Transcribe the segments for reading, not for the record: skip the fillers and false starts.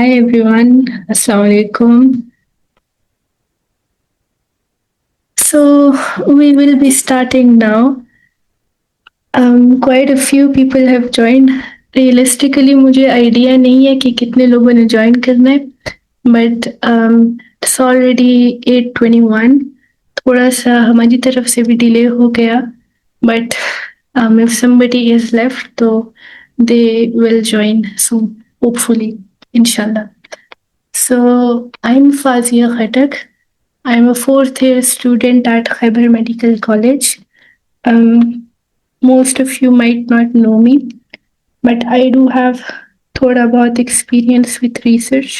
Hi everyone, Assalamu alaikum. So we will be starting now. Quite a few people have joined. Realistically मुझे idea नहीं है कि कितने लोगों ने ज्वाइन करना है, बट इट्स ऑलरेडी 8:21. थोड़ा सा हमारी तरफ से भी डिले हो गया, but if somebody is left तो they will join soon, hopefully, inshallah. So I'm Fazia Khatak. I'm a fourth year student at Khyber Medical College. Um, Most of you might not know me, but I do have थोड़ा बहुत experience with research.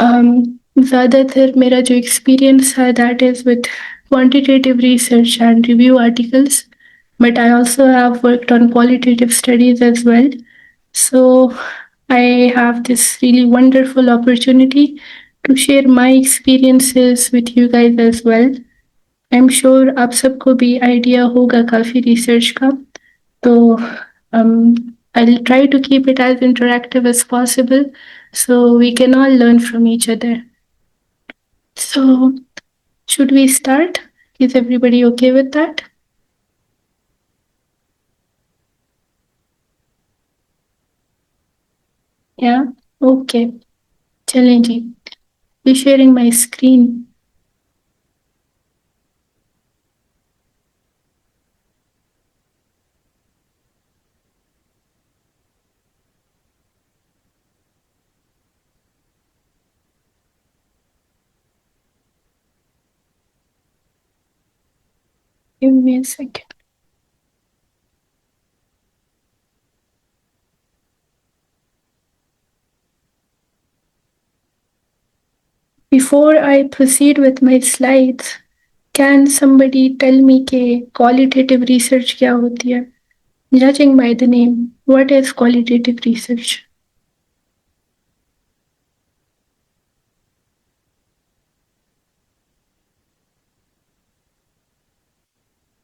ज़्यादातर मेरा जो experience है that is with quantitative research and review articles, but I also have worked on qualitative studies as well. So I have this really wonderful opportunity to share my experiences with you guys as well. I am sure आप सबको भी idea होगा काफ़ी research का, तो I'll try to keep it as interactive as possible so we can all learn from each other. So, should we start? Is everybody okay with that? Yeah? Okay. चलें जी. Be sharing my screen. Give me a second. Before I proceed with my slides, can somebody tell me कि qualitative research क्या होती है? Judging by the name, what is qualitative research?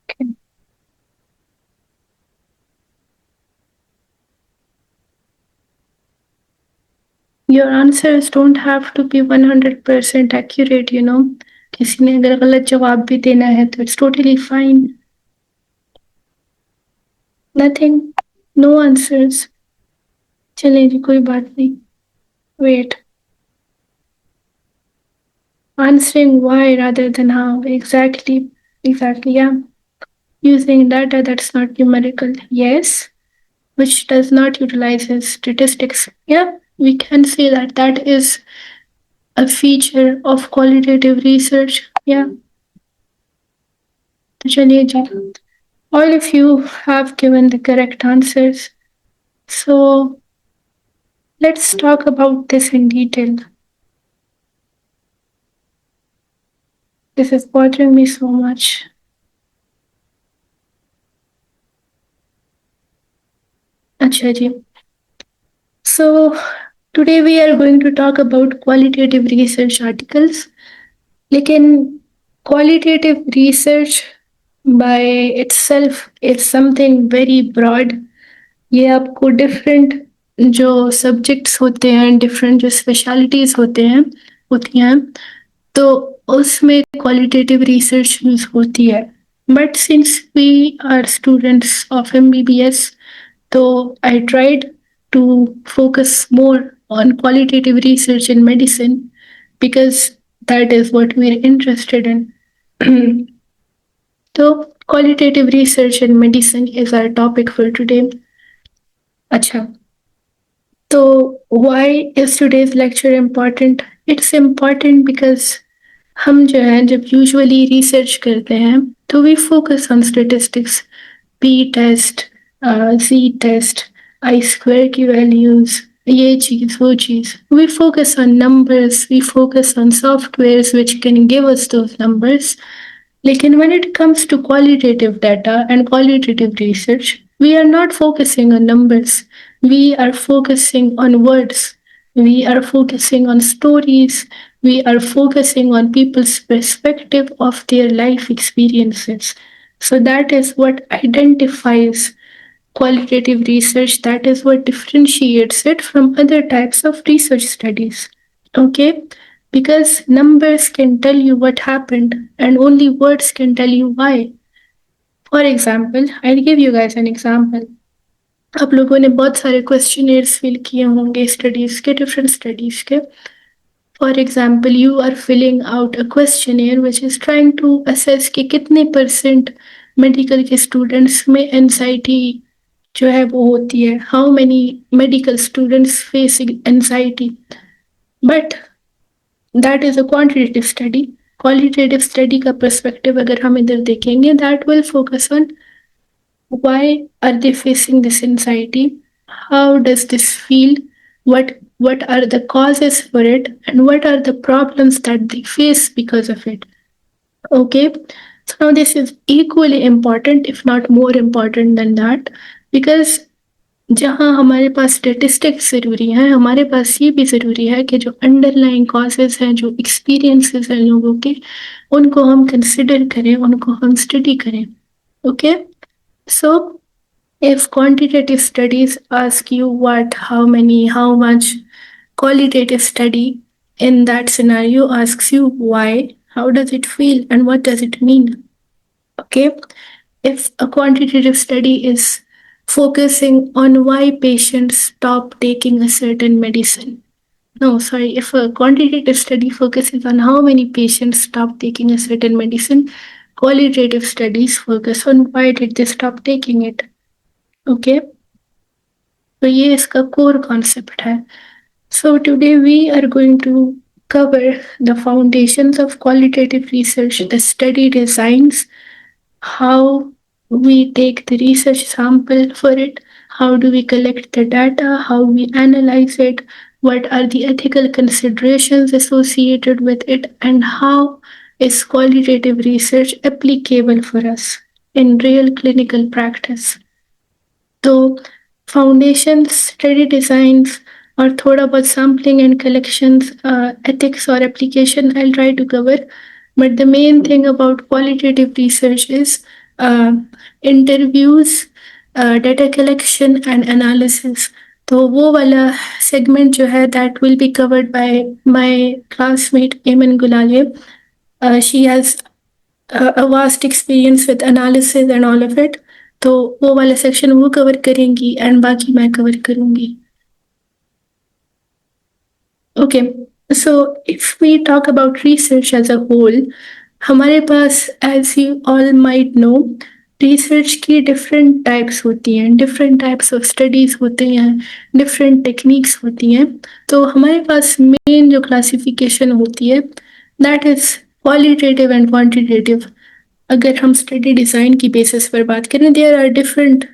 Okay. Your answers don't have to be 100% accurate, you know. किसी ने अगर गलत जवाब भी देना है तो it's totally fine. Nothing, no answers. चलें जी, कोई बात नहीं. Wait. Answering why rather than how. Exactly. Exactly, yeah. Using data that's not numerical. Yes. Which does not utilize statistics. Yeah, we can say that that is a feature of qualitative research. Yeah. तो चलिए जी. All of you have given the correct answers. So let's talk about this in detail. This is bothering me so much. Acha ji. So today we are going to talk about qualitative research articles. लेकिन qualitative research by itself is something very broad. ये आपको different जो subjects होते हैं, different जो specialities होते हैं होती हैं, तो उसमें qualitative research use होती है. But since we are students of MBBS, so I tried to focus more on qualitative research in medicine because that is what we're interested in. So qualitative research in medicine is our topic for today. Acha. So why is today's lecture important? It's important because हम जो है जब usually research करते हैं तो we focus on statistics, P test, C test, I square की values, ये चीज वो चीज. We focus on numbers, we focus on softwares which can give us those numbers. लेकिन when it comes to qualitative data and qualitative research, we are not focusing on numbers. We are focusing on words. We are focusing on stories. We are focusing on people's perspective of their life experiences. So that is what identifies qualitative research, that is what differentiates it from other types of research studies. Okay? Because numbers can tell you what happened and only words can tell you why. For example, I'll give you guys an example. आप लोगों ने बहुत सारे questionnaires fill किए होंगे studies के, different studies के. For example, you are filling out a questionnaire which is trying to assess कि कितने परसेंट मेडिकल के स्टूडेंट्स में एनजाइटी जो है वो होती है. How many medical students facing anxiety. But that is a quantitative study. Qualitative study का पर्सपेक्टिव अगर हम इधर देखेंगे, that will focus on why are they facing this anxiety, how does this feel, what are the causes for it, and what are the problems that they face because of it. Okay, so now this is equally important if not more important than that, because जहाँ हमारे पास statistics ज़रूरी है, हमारे पास ये भी ज़रूरी है कि जो अंडरलाइन कॉजेज हैं, जो एक्सपीरियंसेस हैं लोगों के, उनको हम कंसिडर करें, उनको हम स्टडी करें. Okay, so if quantitative studies ask you what, how many, how much, qualitative study in that scenario asks you why, how does it feel, and what does it mean. Okay, if a quantitative study is focusing on why patients stop taking a certain medicine, no, sorry, if a quantitative study focuses on how many patients stop taking a certain medicine, qualitative studies focus on why did they stop taking it. Okay, तो ये इसका core concept है. So today we are going to cover the foundations of qualitative research, the study designs, how we take the research sample for it, how do we collect the data, how we analyze it, what are the ethical considerations associated with it, and how is qualitative research applicable for us in real clinical practice. तो foundations, study designs और थोड़ा बहुत sampling and collections, ethics or application I'll try to cover. But the main thing about qualitative research is interviews, data collection and analysis. तो वो वाला segment जो है that will be covered by my classmate Eamon Gulalia. She has a vast experience with analysis and all of it. तो वो वाला section वो cover करेंगी एंड बाकी मैं कवर करूंगी. Okay, so if we talk about research as a whole, हमारे पास as you all might know research की डिफरेंट टाइप्स होती हैं, डिफरेंट टाइप्स ऑफ स्टडीज होते हैं, डिफरेंट टेक्निक्स होती हैं. तो हमारे पास मेन जो क्लासिफिकेशन होती है that is qualitative and quantitative. अगर हम स्टडी डिज़ाइन की बेसिस पर बात करें, there are different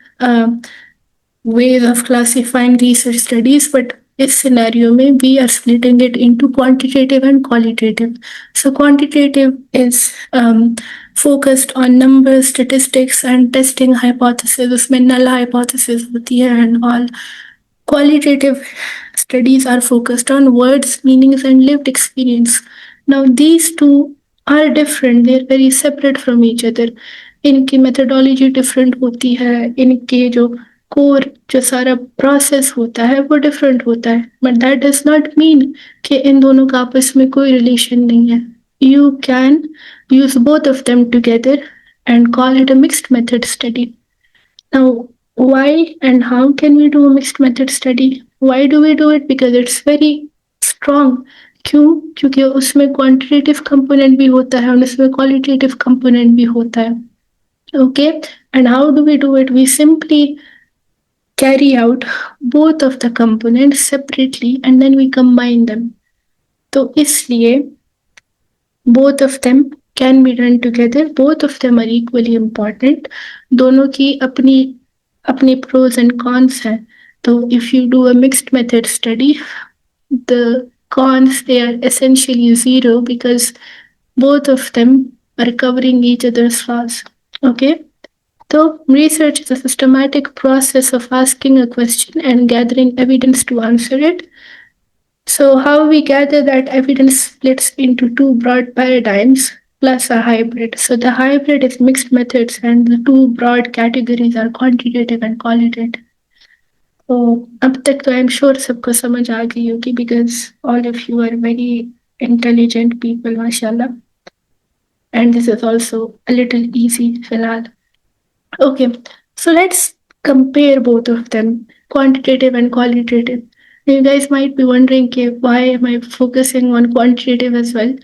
ways of classifying research studies, but इस सिनेरियो में we are splitting it into quantitative and qualitative. So quantitative is focused on numbers, statistics and testing hypothesis. उसमें null hypothesis होती है and all. Qualitative studies are focused on words, meanings and lived experience. Now these two are different, they are very separate from each other. इनकी methodology different होती है, इनके जो core जो सारा प्रोसेस होता है वो डिफरेंट होता है. But that does not mean कि इन दोनों का आपस में कोई रिलेशन नहीं है. You can use both of them together and call it a mixed method study. Now why and how can we do a mixed method study? Why do we do it? Because it's very strong. क्यों? क्योंकि उसमें quantitative component भी होता है और उसमें qualitative component भी होता है. Okay, and how do we do it? We simply carry out both of the components separately and then we combine them. तो इसलिए both of them can be done together, both of them are equally important. दोनों की अपनी अपनी pros and cons हैं. तो if you do a mixed method study, the cons, they are essentially zero because both of them are covering each other's flaws. Okay, so research is a systematic process of asking a question and gathering evidence to answer it. So how we gather that evidence splits into two broad paradigms. plus a hybrid. So the hybrid is mixed methods, and the two broad categories are quantitative and qualitative. तो अब तक तो I am sure सबको समझ आ गई होगी because all of you are very intelligent people माशाल्लाह and this is also a little easy फिलहाल. Okay, so let's compare both of them, quantitative and qualitative. You guys might be wondering, okay, why am I focusing on quantitative as well?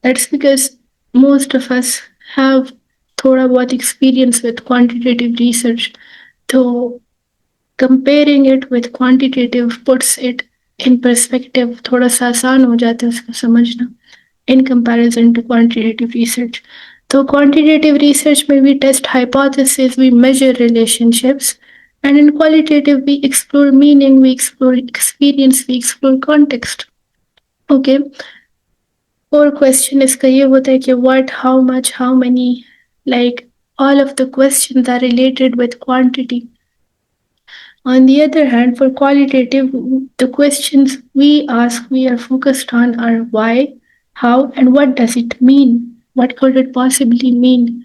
That's because most of us have thoda bahut experience with quantitative research. So comparing it with quantitative puts it in perspective. थोड़ा सा आसान हो जाता है उसको समझना in comparison to quantitative research. So quantitative research में we test hypotheses, we measure relationships, and in qualitative we explore meaning, we explore experience, we explore context. Okay. और question इसका ये होता है कि what, how much, how many, like all of the questions are related with quantity. On the other hand, for qualitative, the questions we ask, we are focused on are why, how, and what does it mean? What could it possibly mean?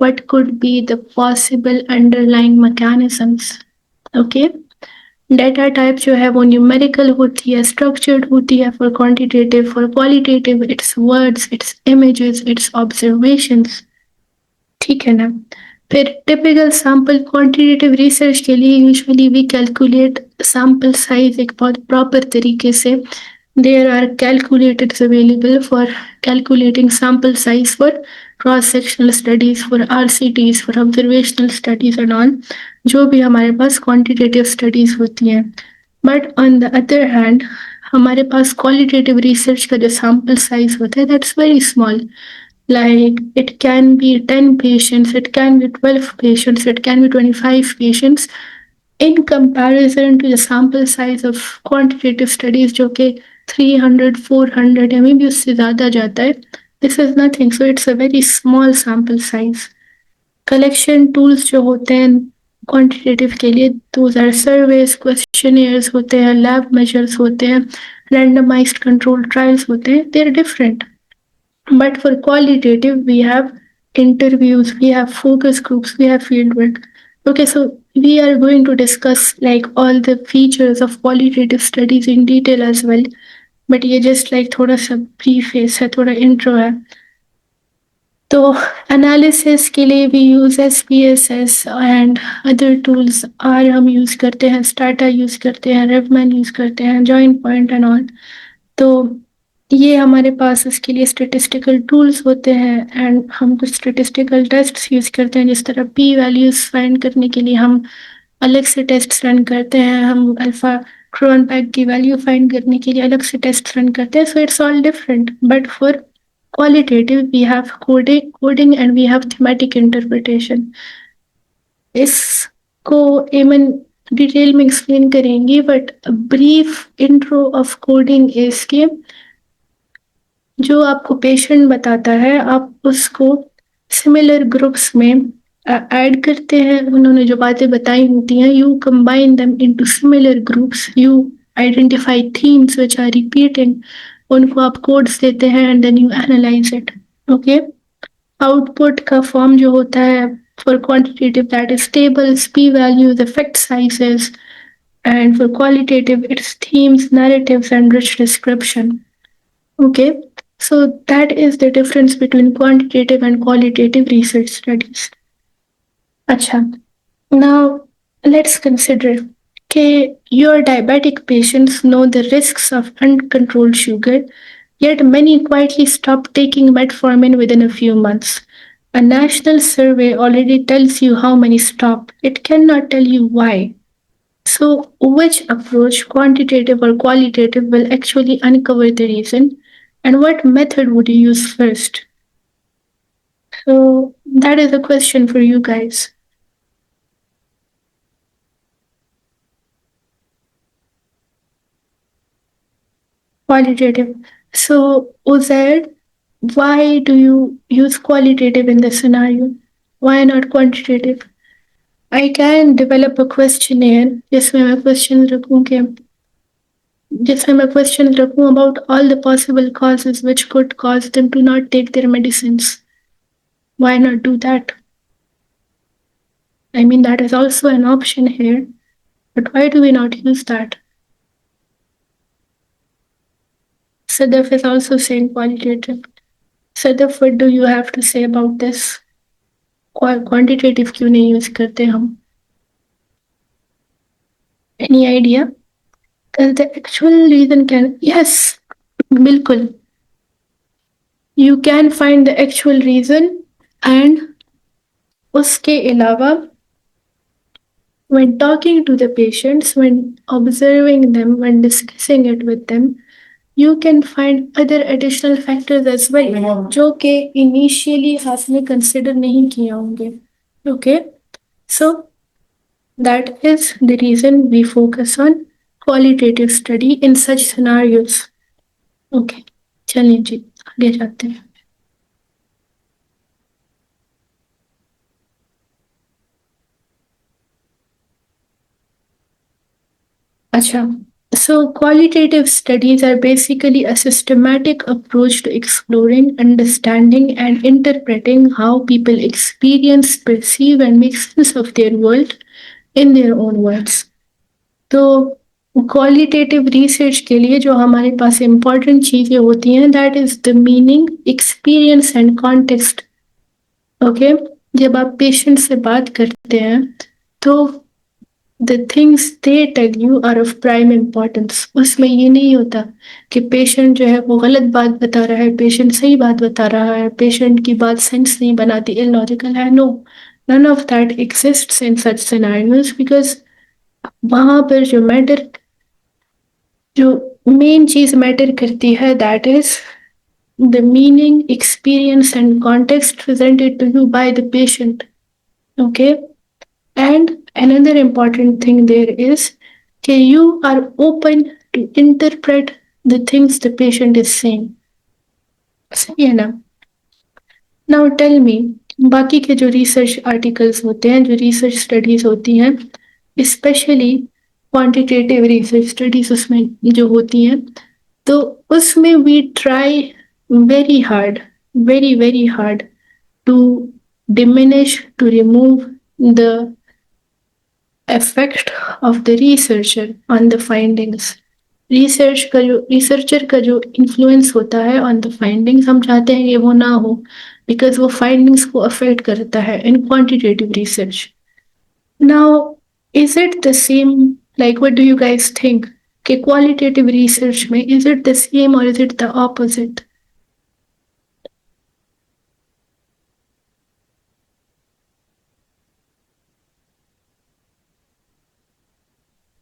What could be the possible underlying mechanisms? Okay. Data type जो है वो numerical होती है, structured होती है for quantitative. For qualitative it's words, it's images, it's observations. ठीक है ना. फिर टिपिकल सैंपल क्वांटिटेटिव रिसर्च के लिए usually we calculate sample size एक बहुत प्रॉपर तरीके से. There are calculators available for calculating sample size for cross sectional studies, for RCTs, for observational studies and all, जो भी हमारे पास क्वांटिटेटिव स्टडीज होती हैं. But on the other hand हमारे पास क्वालिटेटिव रिसर्च का जो सैंपल साइज होता है that's very small. Like it can be 10 patients, it can be 12 patients, it can be 25 patients in comparison to the sample size of quantitative studies जो कि 300, 400 या maybe उससे ज़्यादा जाता है. This is nothing, so it's a very small sample size. Collection tools जो होते हैं quantitative के लिए, those are surveys, questionnaires होते हैं, lab measures होते हैं, randomized controlled trials होते हैं, they are different. But for qualitative, we have interviews, we have focus groups, we have fieldwork. Okay, so we are going to discuss like all the features of qualitative studies in detail as well. But ये just like थोड़ा सा preface है, थोड़ा intro है. तो analysis के लिए भी use SPSS and other tools are हम यूज करते हैं, स्टाटा यूज करते हैं, रेवमैन यूज करते हैं, जॉइंट पॉइंट एंड ऑल. तो ये हमारे पास इसके लिए स्टेटिस्टिकल टूल्स होते हैं एंड हम कुछ स्टेटिस्टिकल टेस्ट्स यूज करते हैं. जिस तरह पी वैल्यूज फाइंड करने के लिए हम अलग से टेस्ट रन करते हैं, हम अल्फा क्रोनबैक की वैल्यू फाइंड करने के लिए अलग से टेस्ट रन करते हैं. So it's all different. But for qualitative we have coding and we have thematic interpretation. इसको एमन डिटेल में एक्सप्लेन करेंगी but brief intro of coding is कि जो आपको पेशेंट बताता है आप उसको सिमिलर ग्रुप्स में ऐड करते हैं. उन्होंने जो बातें बताई होती हैं, you combine them into similar groups, you identify themes which are repeating, उनको आप कोड्स देते हैं and then you analyze it. Okay. Output का फॉर्म जो होता है for quantitative that is tables, P values, effect sizes, and for qualitative it's themes, narratives and rich description. Okay, so that is the difference between quantitative and qualitative research studies. Acha, now let's consider okay, your diabetic patients know the risks of uncontrolled sugar, yet many quietly stop taking metformin within a few months. A national survey already tells you how many stop. It cannot tell you why. So, which approach, quantitative or qualitative, will actually uncover the reason? And what method would you use first? So, that is a question for you guys. Qualitative. So, Uzair, why do you use qualitative in this scenario? Why not quantitative? I can develop a questionnaire जिसमें मैं question रखूं कि जैसे मैं question रखूं about all the possible causes which could cause them to not take their medicines. Why not do that? I mean, that is also an option here, but why do we not use that? Sadaf is also saying qualitative. Sadaf, what do you have to say about this? Quantitative क्यों नहीं use करते हम? Any idea? Because the actual reason can, yes, बिल्कुल. You can find the actual reason and उसके अलावा when talking to the patients, when observing them, when discussing it with them, you can find other additional factors as well जो कि initially आपने consider नहीं किए होंगे. Okay, so that is the reason we focus on qualitative study in such scenarios. Okay, चलिए जी आगे जाते हैं. अच्छा, so qualitative studies are basically a systematic approach to exploring, understanding, and interpreting how people experience, perceive, and make sense of their world in their own words. तो qualitative research के लिए जो हमारे पास इम्पोर्टेंट चीज़ें होती हैं that is the meaning, experience and context. Okay, जब आप पेशेंट से बात करते हैं तो the things they tell you are of prime importance. उसमें ये नहीं होता कि पेशेंट जो है वो गलत बात बता रहा है, पेशेंट सही बात बता रहा है, पेशेंट की बात सेंस नहीं बनाती, इलॉजिकल है. No, none of that exists in such scenarios because वहां पर जो मेन चीज मैटर करती है that is the meaning, experience and context presented to you by the patient. Okay, and another important thing there is that you are open to interpret the things the patient is saying. सही है ना? Now tell me, बाकी के जो research articles होते हैं, जो research studies होती हैं, स्पेशली क्वांटिटेटिव रिसर्च स्टडीज उसमें जो होती हैं, तो उसमें we try very hard, very very hard to diminish, to remove the effect of the researcher on the findings. Researcher का जो इन्फ्लुएंस होता है ऑन द फाइंडिंग्स, हम चाहते हैं कि वो ना हो बिकॉज वो फाइंडिंग्स को अफेक्ट करता है इन quantitative research. Now is it the same, like what do you guys think कि क्वालिटेटिव रिसर्च में इज इट द सेम और is it the opposite?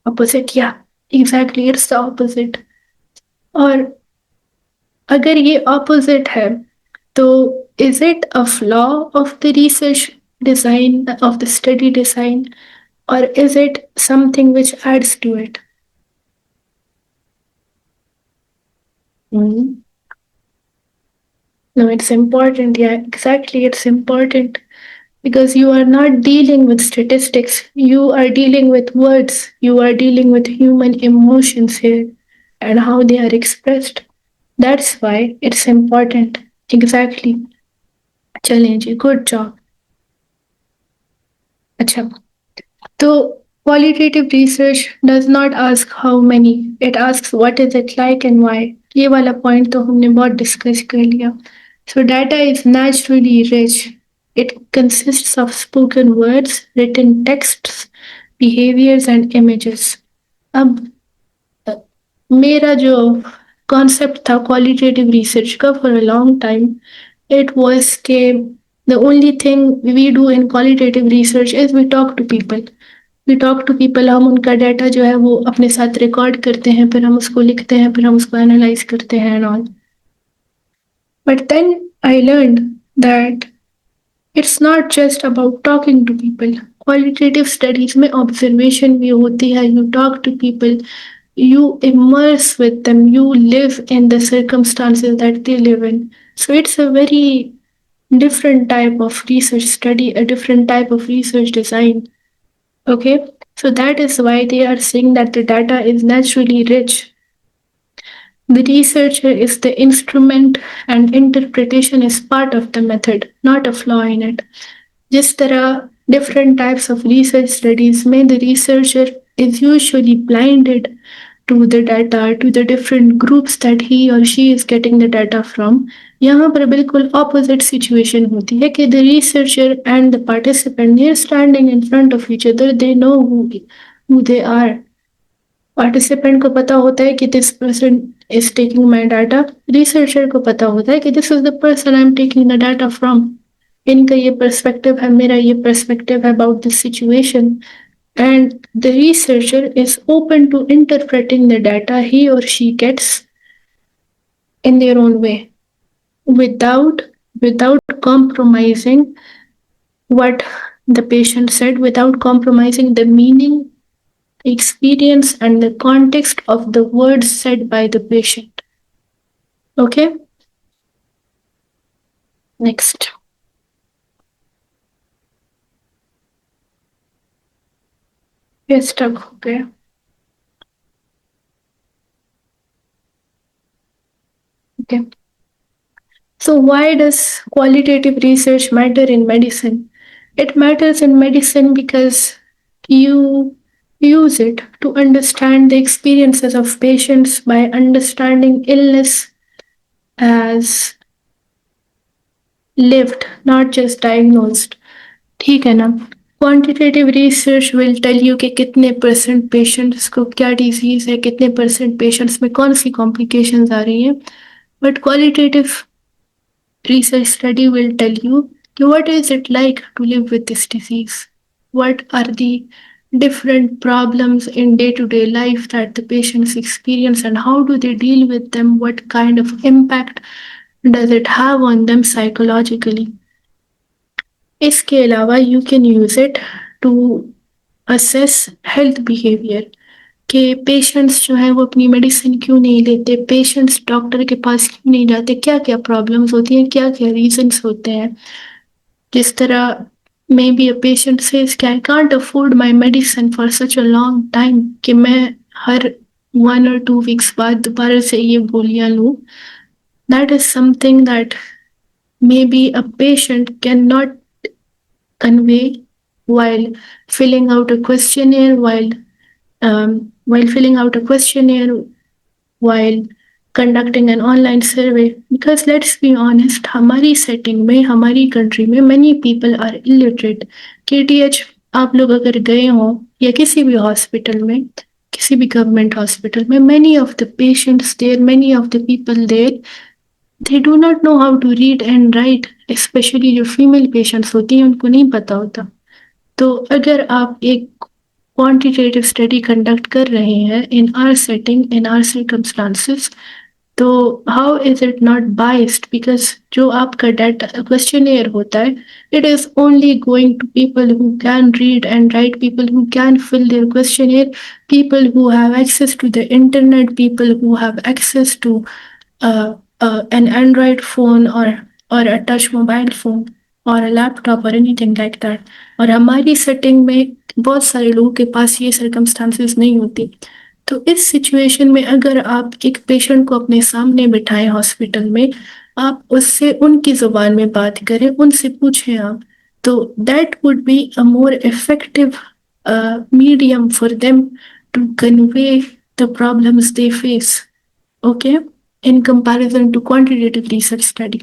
Opposite, या एग्जैक्टली इट्स द ऑपोजिट. और अगर ये ऑपोजिट है तो is it a flaw of the research design, of the study design, or is it something which adds to it? Mm. No, it's important. Yeah, exactly. It's important because you are not dealing with statistics. You are dealing with words. You are dealing with human emotions here and how they are expressed. That's why it's important. Exactly. Challenge. Good job. अच्छा, तो qualitative research does not ask how many, it asks what is it like and why. ये वाला point तो हमने बहुत discuss कर लिया. So data is naturally rich. It consists of spoken words, written texts, behaviors and images. अब मेरा जो concept था qualitative research का for a long time, it was के the only thing we do in qualitative research is we talk to people. We talk to people, हम उनका data जो है वो अपने साथ रिकॉर्ड करते हैं, फिर हम उसको लिखते हैं, फिर हम उसको एनालाइज करते हैं and all. But then I learn that it's not just about talking to people. Qualitative studies में ऑब्जर्वेशन भी होती है. You talk to people, you immerse with them, you live in the circumstances that they live in. So it's a very different type of research study, a different type of research design. Okay, so that is why they are saying that the data is naturally rich. The researcher is the instrument and interpretation is part of the method, not a flaw in it. जिस तरह different types of research studies में the researcher is usually blinded to the data, to the different groups that he or she is getting the data from. यहाँ पर बिल्कुल opposite situation होती है कि the researcher and the participant they are standing in front of each other, they know who they are. Participant को पता होता है कि this person is taking my data, researcher को पता होता है कि this is the person I am taking the data from, इनका ये पर्सपेक्टिव है, मेरा ये पर्सपेक्टिव है about this situation, and the researcher is open to interpreting the data he or she gets in their own way without compromising what the patient said, without compromising the meaning, experience and the context of the words said by the patient. Okay, next. ये stuck हो गया. Okay, so why does qualitative research matter in medicine? It matters in medicine because you use it to understand the experiences of patients by understanding illness as lived, not just diagnosed. ठीक है ना. Quantitative research will tell you कि कितने percent patients को क्या disease है, कितने percent patients में कौन सी कॉम्प्लिकेशंस आ रही हैं, but qualitative research study will tell you what is it like to live with this disease, what are the different problems in day-to-day life that the patients experience and how do they deal with them, what kind of impact does it have on them psychologically. इसके अलावा you can use it to assess health behavior कि patients जो है वो अपनी medicine क्यों नहीं लेते, पेशेंट्स डॉक्टर के पास क्यों नहीं जाते, क्या क्या प्रॉब्लम्स होती हैं, क्या क्या रीजंस होते हैं. जिस तरह may be a patient says कि I can't afford my medicine for such a long time कि मैं हर 1 or 2 weeks बाद दोबारा से ये गोलियां लूँ. That is something that may be a patient can not convey while filling out a questionnaire, while filling out a questionnaire, while conducting an online survey. Because let's be honest, हमारी setting में, हमारी country में many people are illiterate. KTH आप लोग अगर गए हो या किसी भी hospital में, किसी भी government hospital में, many of the patients there, many of the people there, they do not know how to read and write, especially जो female patients होती हैं उनको नहीं पता होता. तो अगर आप एक क्वांटिटेटिव स्टडी कंडक्ट कर रहे हैं in our setting, in our circumstances, तो how is it not biased, because जो आपका डाटा क्वेश्चनियर होता है it is only going to people who can read and write, people who can fill their questionnaire, people who have access to the internet, people who have access to an Android phone or a touch mobile phone or a laptop or anything like that. और हमारी setting में बहुत सारे लोगों के पास ये circumstances नहीं होती. तो इस सिचुएशन में अगर आप एक पेशेंट को अपने सामने बिठाएं हॉस्पिटल में, आप उससे उनकी जुबान में बात करें, उनसे पूछें आप, तो that would be a more effective medium for them to convey the problems they face. Okay, in comparison to quantitative research study.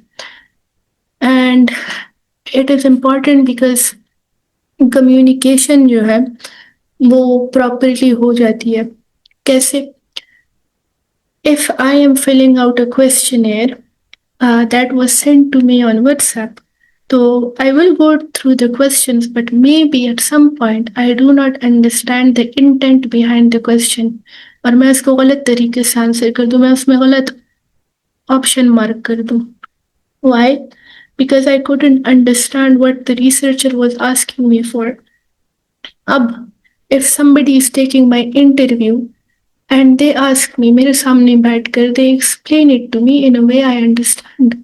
And it is important because communication जो है वो properly हो जाती है. कैसे? If I am filling out a questionnaire that was sent to me on WhatsApp, so I will go through the questions, but maybe at some point I do not understand the intent behind the question, और मैं इसको गलत तरीके से answer कर दूं, मैं उसमें गलत option mark कर दूं. Why? Because I couldn't understand what the researcher was asking me for. अब if somebody is taking my interview and they ask me, मेरे सामने बैठ कर, they explain it to me in a way I understand,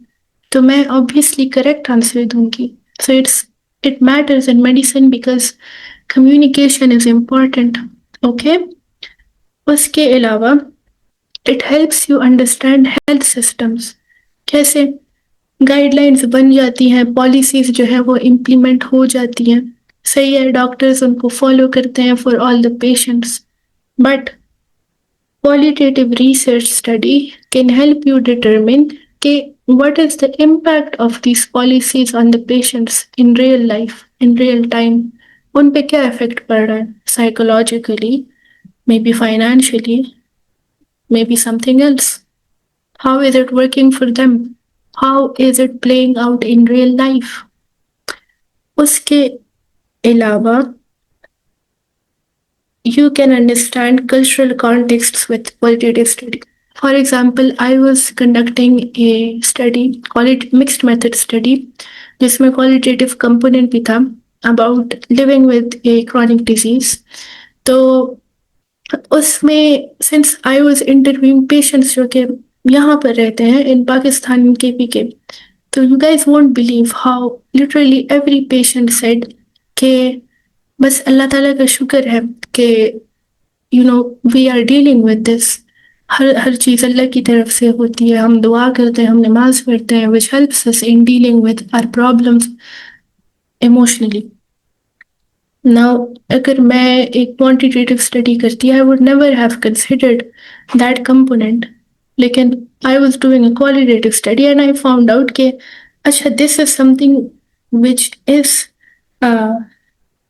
तो मैं obviously correct answer दूंगी. So it matters in medicine because communication is important. Okay? उसके अलावा it helps you understand health systems, कैसे गाइडलाइंस बन जाती हैं, पॉलिसीज जो है वो इम्प्लीमेंट हो जाती हैं, सही है, डॉक्टर्स उनको फॉलो करते हैं for all the patients. But qualitative research study can help you determine what is the impact of these policies on the patients in real life, in real time. उन पे क्या इफेक्ट पड़ रहा है psychologically, maybe financially, maybe something else. How is it working for them? How is it playing out in real life? उसके अलावा you can understand cultural contexts with qualitative study. For example, I was conducting a study, call it mixed method study, जिसमें qualitative component भी था about living with a chronic disease. तो उसमें since I was interviewing patients जो कि यहाँ पर रहते हैं in Pakistan KP के, तो you guys won't believe how literally every patient said कि बस अल्लाह ताला का शुक्र है कि we are dealing with this. हर हर चीज़ अल्लाह की तरफ से होती है, हम दुआ करते हैं, हम नमाज पढ़ते हैं, which helps us in dealing with our problems emotionally. Now अगर मैं एक क्वांटिटेटिव स्टडी करती, I would never have considered that component. लेकिन I was doing a qualitative study and I found out कि अच्छा this is something which is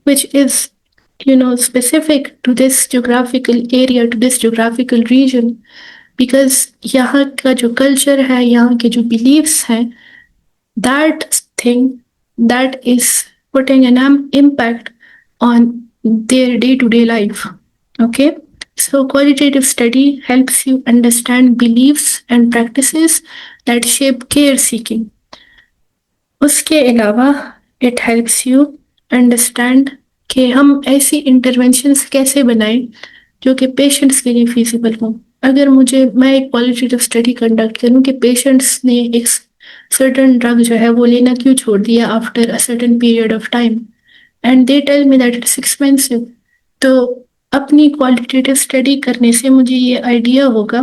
which is specific to this geographical area, to this geographical region, because यहाँ का जो culture है, यहाँ के जो beliefs हैं, that thing that is putting an impact on their day-to-day life. Okay, so qualitative study helps you understand beliefs and practices that shape care seeking. उसके अलावा इट हेल्प्स यू अंडरस्टैंड कि हम ऐसी इंटरवेंशंस कैसे बनाएं जो कि पेशेंट्स के लिए फिजिबल हो. अगर मैं एक क्वालिटेटिव स्टडी कंडक्ट करूं कि पेशेंट्स ने एक सर्टन ड्रग जो है वो लेना क्यों छोड़ दिया after a certain period of time, and they tell me that it's expensive, तो अपनी क्वालिटेटिव स्टडी करने से मुझे ये आइडिया होगा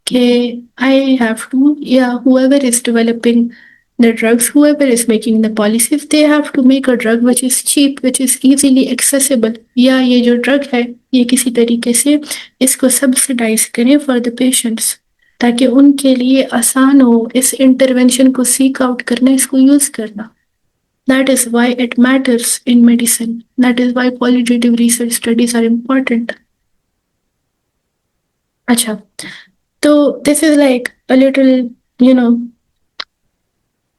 कि आई हैव टू, या whoever is developing the drugs, whoever is making the policies, they have to make a drug which is cheap, which is easily accessible, या ये जो ड्रग है ये किसी तरीके से इसको सब्सिडाइज करें फॉर द पेशेंट्स, ताकि उनके लिए आसान हो इस इंटरवेंशन को सीक आउट करना, इसको यूज करना. That is why it matters in medicine. That is why qualitative research studies are important. अच्छा, तो this is like a little, you know,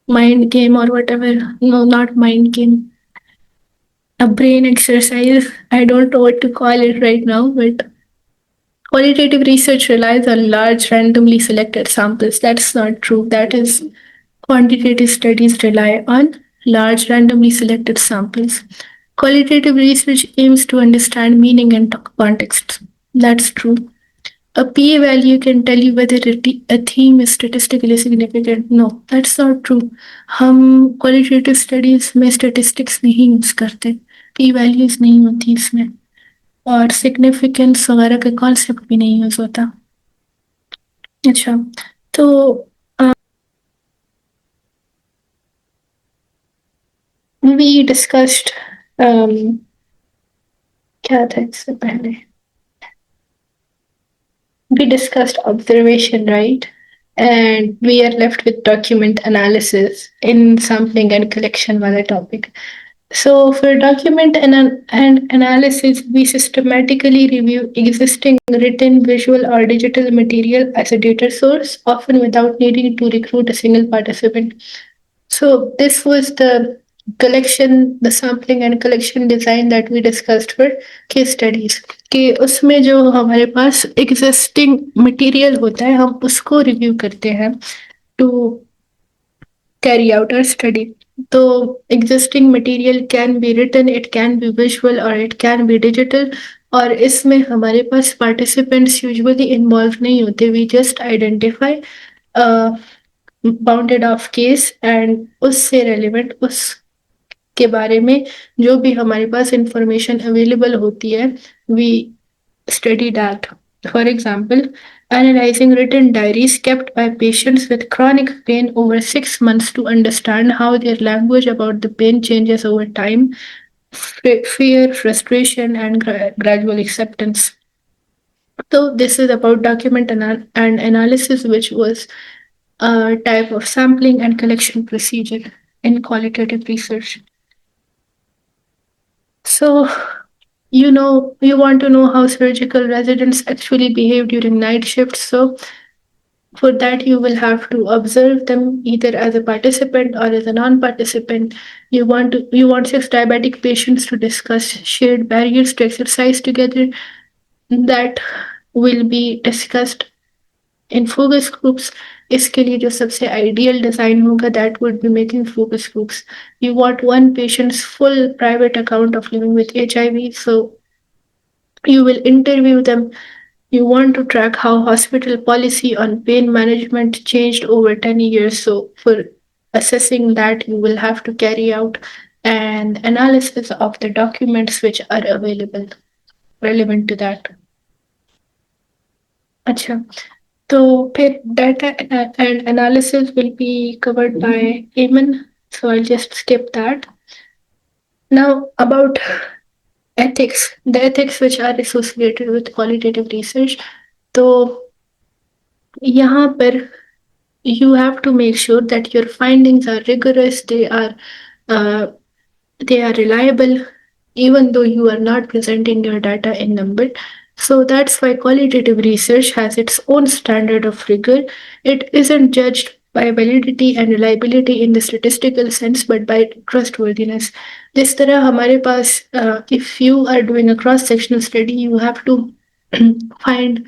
mind game or whatever. No, not mind game. A brain exercise. I don't know what to call it right now, but qualitative research relies on large, randomly selected samples. That's not true. That is, quantitative studies rely on large, randomly selected samples. Qualitative research aims to understand meaning and context. That's true. A p value can tell you whether a theme is statistically significant. No, that's not true. हम qualitative studies में statistics नहीं use करते, p values नहीं होती इसमें, और significance वगैरह का कॉन्सेप्ट भी नहीं यूज होता. अच्छा, तो we discussed क्या था इससे पहले, we discussed observation, right? And we are left with document analysis in sampling and collection wala topic. So for document and analysis, we systematically review existing written, visual, or digital material as a data source, often without needing to recruit a single participant. So this was the collection, the sampling and collection design that we discussed for case studies. कि उसमें जो हमारे पास existing material होता है, हम उसको review करते हैं to carry out our study. तो existing material can be written, it can be visual, or it can be digital. और इसमें हमारे पास participants usually involved नहीं होते. We just identify bounded of case and उससे रेलिवेंट उस के बारे में जो भी हमारे पास इंफॉर्मेशन अवेलेबल होती है, we study that. For example, analyzing written diaries kept by patients with chronic pain over 6 months to understand how their language about the pain changes over time, fear, frustration, and gradual acceptance. So, this is about document and analysis, which was a type of sampling and collection procedure in qualitative research. So, you want to know how surgical residents actually behave during night shifts. So, for that, you will have to observe them either as a participant or as a non-participant. You want six diabetic patients to discuss shared barriers to exercise together. That will be discussed in focus groups. इसके लिए जो सबसे ideal design होगा that would be making focus groups. You want one patient's full private account of living with HIV, so you will interview them. You want to track how hospital policy on pain management changed over 10 years. So, for assessing that, you will have to carry out an analysis of the documents which are available relevant to that. अच्छा, तो फिर data and analysis will be covered by Eamon, so I'll just skip that. Now, about ethics, the ethics which are associated with qualitative research. तो यहाँ पर you have to make sure that your findings are rigorous, uh, they are reliable, even though you are not presenting your data in number. So that's why qualitative research has its own standard of rigor. It isn't judged by validity and reliability in the statistical sense, but by trustworthiness. जिस तरह हमारे पास if you are doing a cross-sectional study, you have to find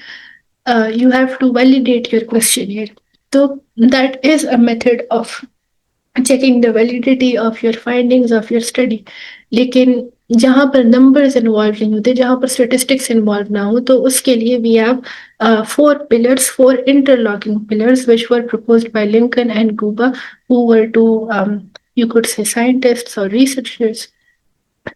you have to validate your questionnaire. So that is a method of checking the validity of your findings of your study. लेकिन जहाँ पर numbers involved नहीं होते, जहाँ पर statistics involved ना हो, तो उसके लिए we have four pillars, four interlocking pillars, which were proposed by Lincoln and Guba, who were two, you could say, scientists or researchers,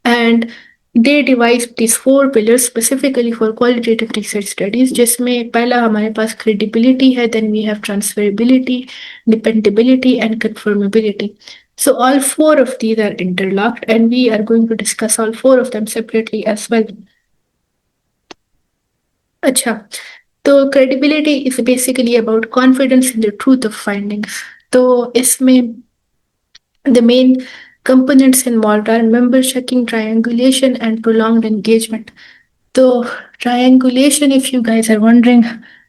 and they devised these four pillars specifically for qualitative research studies, जिसमें पहला हमारे पास credibility है, then we have transferability, dependability, and conformability. So all four of these are interlocked, and we are going to discuss all four of them separately as well. अच्छा, तो credibility is basically about confidence in the truth of findings. तो इसमें the main components involved are member checking, triangulation, and prolonged engagement. So, triangulation, if you guys are wondering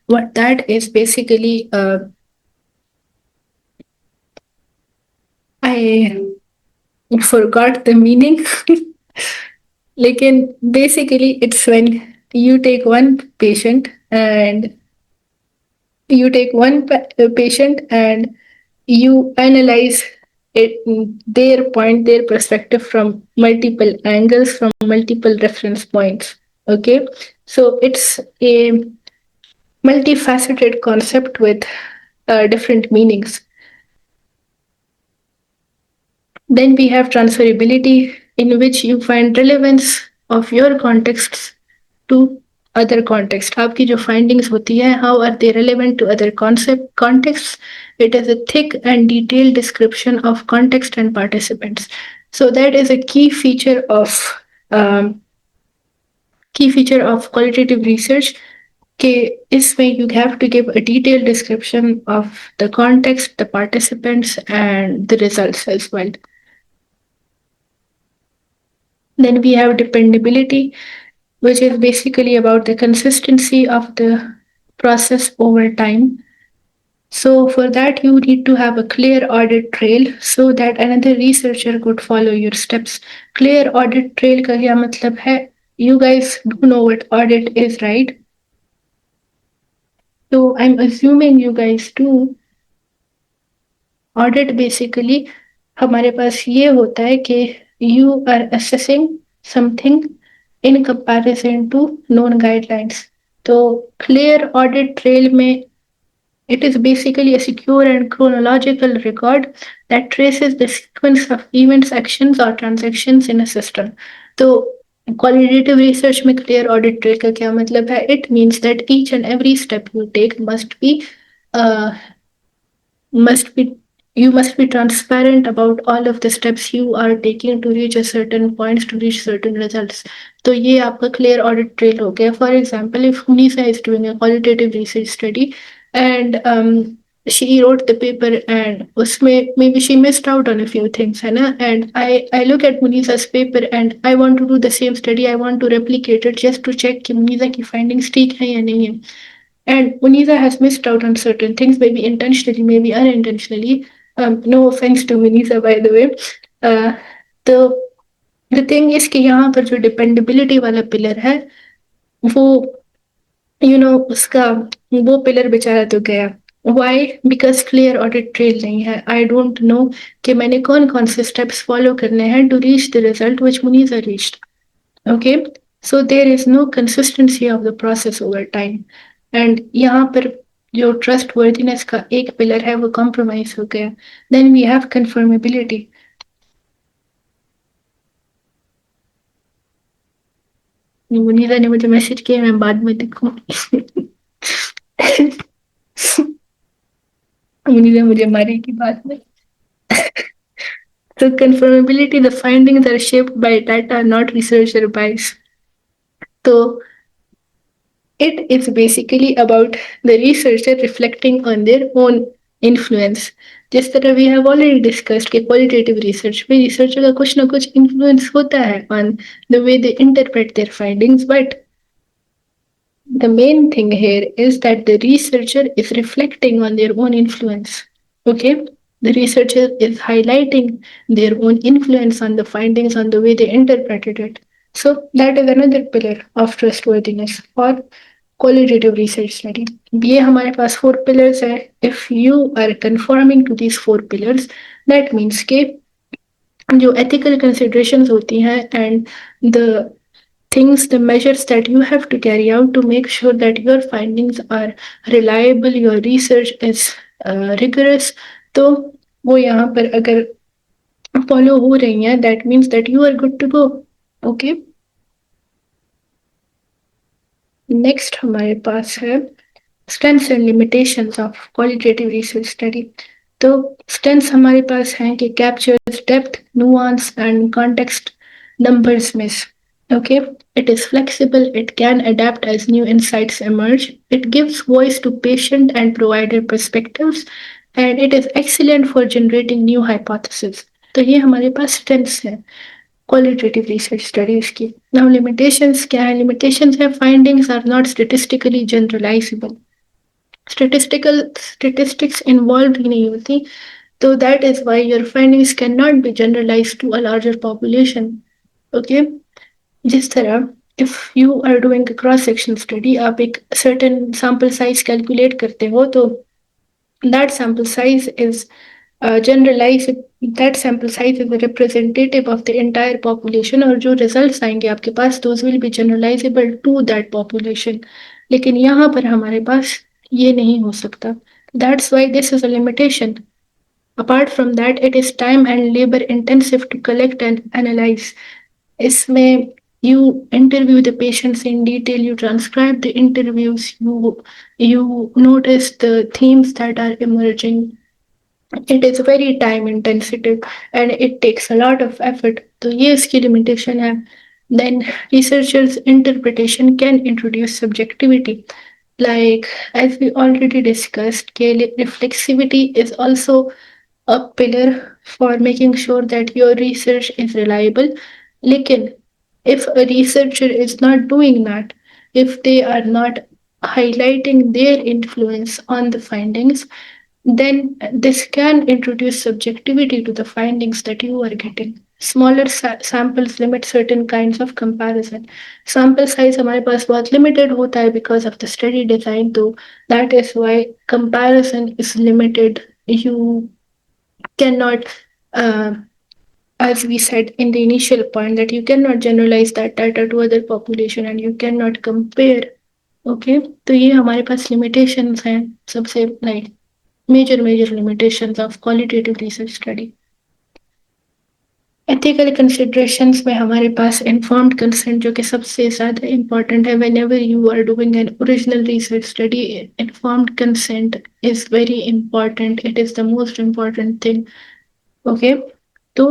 what that is, basically, I forgot the meaning. Lekin basically, it's when you take one patient and patient and you analyze it, their point, their perspective from multiple angles, from multiple reference points. Okay, so it's a multifaceted concept with different meanings. Then we have transferability, in which you find relevance of your contexts to other context. आपकी जो findings होती है, how are they relevant to other contexts? It is a thick and detailed description of context and participants. So that is a um, key feature of qualitative research. कि इसमें you have to give a detailed description of the context, the participants, and the results as well. Then we have dependability, which is basically about the consistency of the process over time. So, for that, you need to have a clear audit trail so that another researcher could follow your steps. Clear audit trail का क्या मतलब है? You guys do know what audit is, right? So, I'm assuming you guys do. Audit basically हमारे पास ये होता है कि you are assessing something in comparison to known guidelines. तो clear audit trail में it is basically a secure and chronological record that traces the sequence of events, actions, or transactions in a system. So qualitative research में clear audit trail का क्या मतलब है? It means that each and every step you take must be you must be transparent about all of the steps you are taking to reach a certain points, to reach certain results. तो ये आपका clear audit trail हो गया. For example, if Hunisa is doing a qualitative research study and she wrote the paper and उसमें maybe she missed out on a few things, है ना? And I look at Munisa's paper and I want to do the same study. I want to replicate it just to check कि Munisa की findings ठीक है या नहीं है. And Munisa has missed out on certain things, maybe intentionally, maybe unintentionally. No offense to Munisa, by the way. Uh, the the thing is कि यहाँ पर जो डिपेंडेबिलिटी वाला पिलर है वो उसका वो पिलर बेचारा तो गया. Why? Because clear audit trail नहीं है. आई डोंट नो कि मैंने कौन कौन से स्टेप्स फॉलो करने हैं to reach the result which Muniza reached. Okay, so there is no consistency of the process over time. And यहाँ पर जो ट्रस्ट वर्दीनेस का एक पिलर है वो कॉम्प्रोमाइज हो गया. Then we have confirmability. Munira ने मुझे मैसेज किया, मैं बाद में देखूँ. मुनीरा मुझे मारेगी बाद में. So confirmability, the findings are shaped by data, not researcher bias. So it is basically about the researcher reflecting on their own influence. जिस तरह we have already discussed कि qualitative research में researcher का कुछ ना कुछ influence होता है on the way they interpret their findings, but the main thing here is that the researcher is reflecting on their own influence. Okay, the researcher is highlighting their own influence on the findings, on the way they interpreted it. So that is another pillar of trustworthiness or qualitative research study. ये हमारे पास 4 pillars है. If you are conforming to these 4 pillars, that means कि जो ethical considerations होती हैं and the things, the measures that you have to carry out to make sure that your findings are reliable, your research is rigorous, तो वो यहाँ पर अगर follow हो रही हैं, that means that you are good to go. Okay, next हमारे पास है strengths and limitations of qualitative research study. तो strengths हमारे पास हैं कि captures depth, nuance and context numbers miss. Okay, it is flexible, it can adapt as new insights emerge, it gives voice to patient and provider perspectives, and it is excellent for generating new hypotheses. तो ये हमारे पास strengths हैं qualitative research studies की. Now limitations क्या है? Limitations है findings are not statistically generalizable. Statistics involved ही नहीं होती, so that is why your findings cannot be generalized to a larger population. Okay, जिस तरह if you are doing a cross section study, आप एक certain sample size calculate करते हो, तो that sample size is generalized, that sample size is a representative of the entire population, और जो results आएंगे आपके पास those will be generalizable to that population. लेकिन यहाँ पर हमारे पास ये नहीं हो सकता. That's why this is a limitation. Apart from that, it is time and labor intensive to collect and analyze. इसमें you interview the patients in detail, you transcribe the interviews, you notice the themes that are emerging. It is very time intensive and it takes a lot of effort. तो ये इसकी limitation है. Then researchers' interpretation can introduce subjectivity. Like as we already discussed, reflexivity is also a pillar for making sure that your research is reliable. लेकिन if a researcher is not doing that, if they are not highlighting their influence on the findings, then this can introduce subjectivity to the findings that you are getting. Smaller samples limit certain kinds of comparison. Sample size हमारे पास बहुत limited होता है because of the study design, तो that is why comparison is limited. You cannot, as we said in the initial point, that you cannot generalize that data to other population and you cannot compare. Okay, तो ये हमारे पास limitations हैं सबसे like major limitations of qualitative research study. Ethical considerations में हमारे पास informed consent जो कि सबसे ज़्यादा इम्पॉर्टेंट है। Whenever you are doing an original research study, informed consent is very important, it is the most important thing. Okay, तो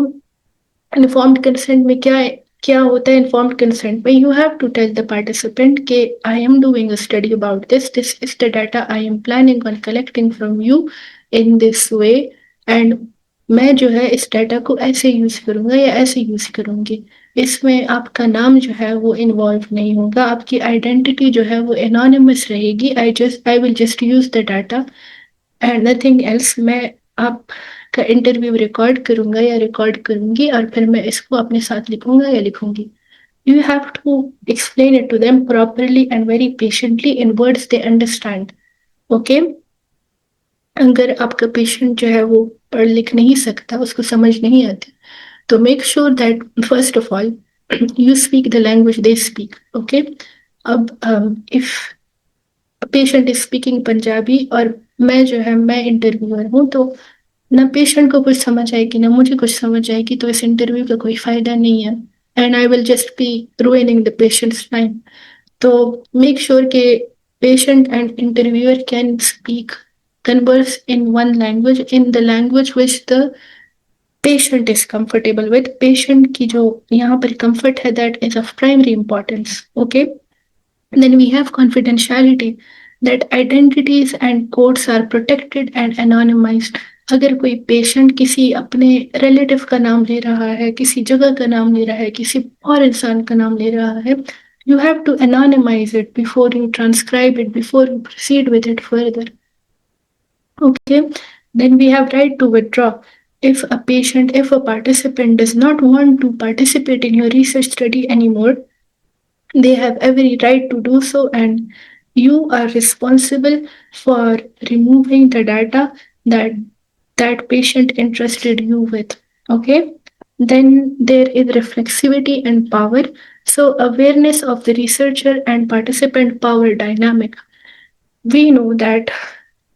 informed consent में क्या होता है? इन्फॉर्म्ड कंसेंट में you have to tell the participant के I am doing a study about this is the data I am planning on collecting from you in this way, and मैं जो है इस डाटा को ऐसे यूज करूंगा या ऐसे यूज करूंगी। इसमें आपका नाम जो है वो इन्वॉल्व नहीं होगा, आपकी आइडेंटिटी जो है वो एनोनिमस रहेगी। I will just use the data and nothing else. मैं आपका इंटरव्यू रिकॉर्ड करूंगा या रिकॉर्ड करूंगी और फिर मैं इसको अपने साथ लिखूंगा या लिखूंगी। You have to explain it to them properly and very patiently in words they understand. Okay, अगर आपका पेशेंट जो है वो पढ़ लिख नहीं सकता, उसको समझ नहीं आती, तो make sure that first of all you speak the language they speak. Okay, अब if patient is speaking Punjabi और मैं इंटरव्यूअर हूँ, तो ना पेशेंट को कुछ समझ आएगी ना मुझे कुछ समझ आएगी, तो इस इंटरव्यू का कोई फायदा नहीं है, and I will just be ruining the patients time. तो मेक श्योर के patient and interviewer can speak, converse in one language, in the language which the patient is comfortable with। patient की जो यहाँ पर comfort है, that is of primary importance। okay, then we have confidentiality, that identities and codes are protected and anonymized। अगर कोई patient किसी अपने relative का नाम ले रहा है, किसी जगह का नाम ले रहा है, किसी और इंसान का नाम ले रहा है, you have to anonymize it before you transcribe it, before you proceed with it further। okay, then we have right to withdraw। if a participant does not want to participate in your research study anymore, they have every right to do so, and you are responsible for removing the data that that patient entrusted you with। okay, then there is reflexivity and power, so awareness of the researcher and participant power dynamic। we know that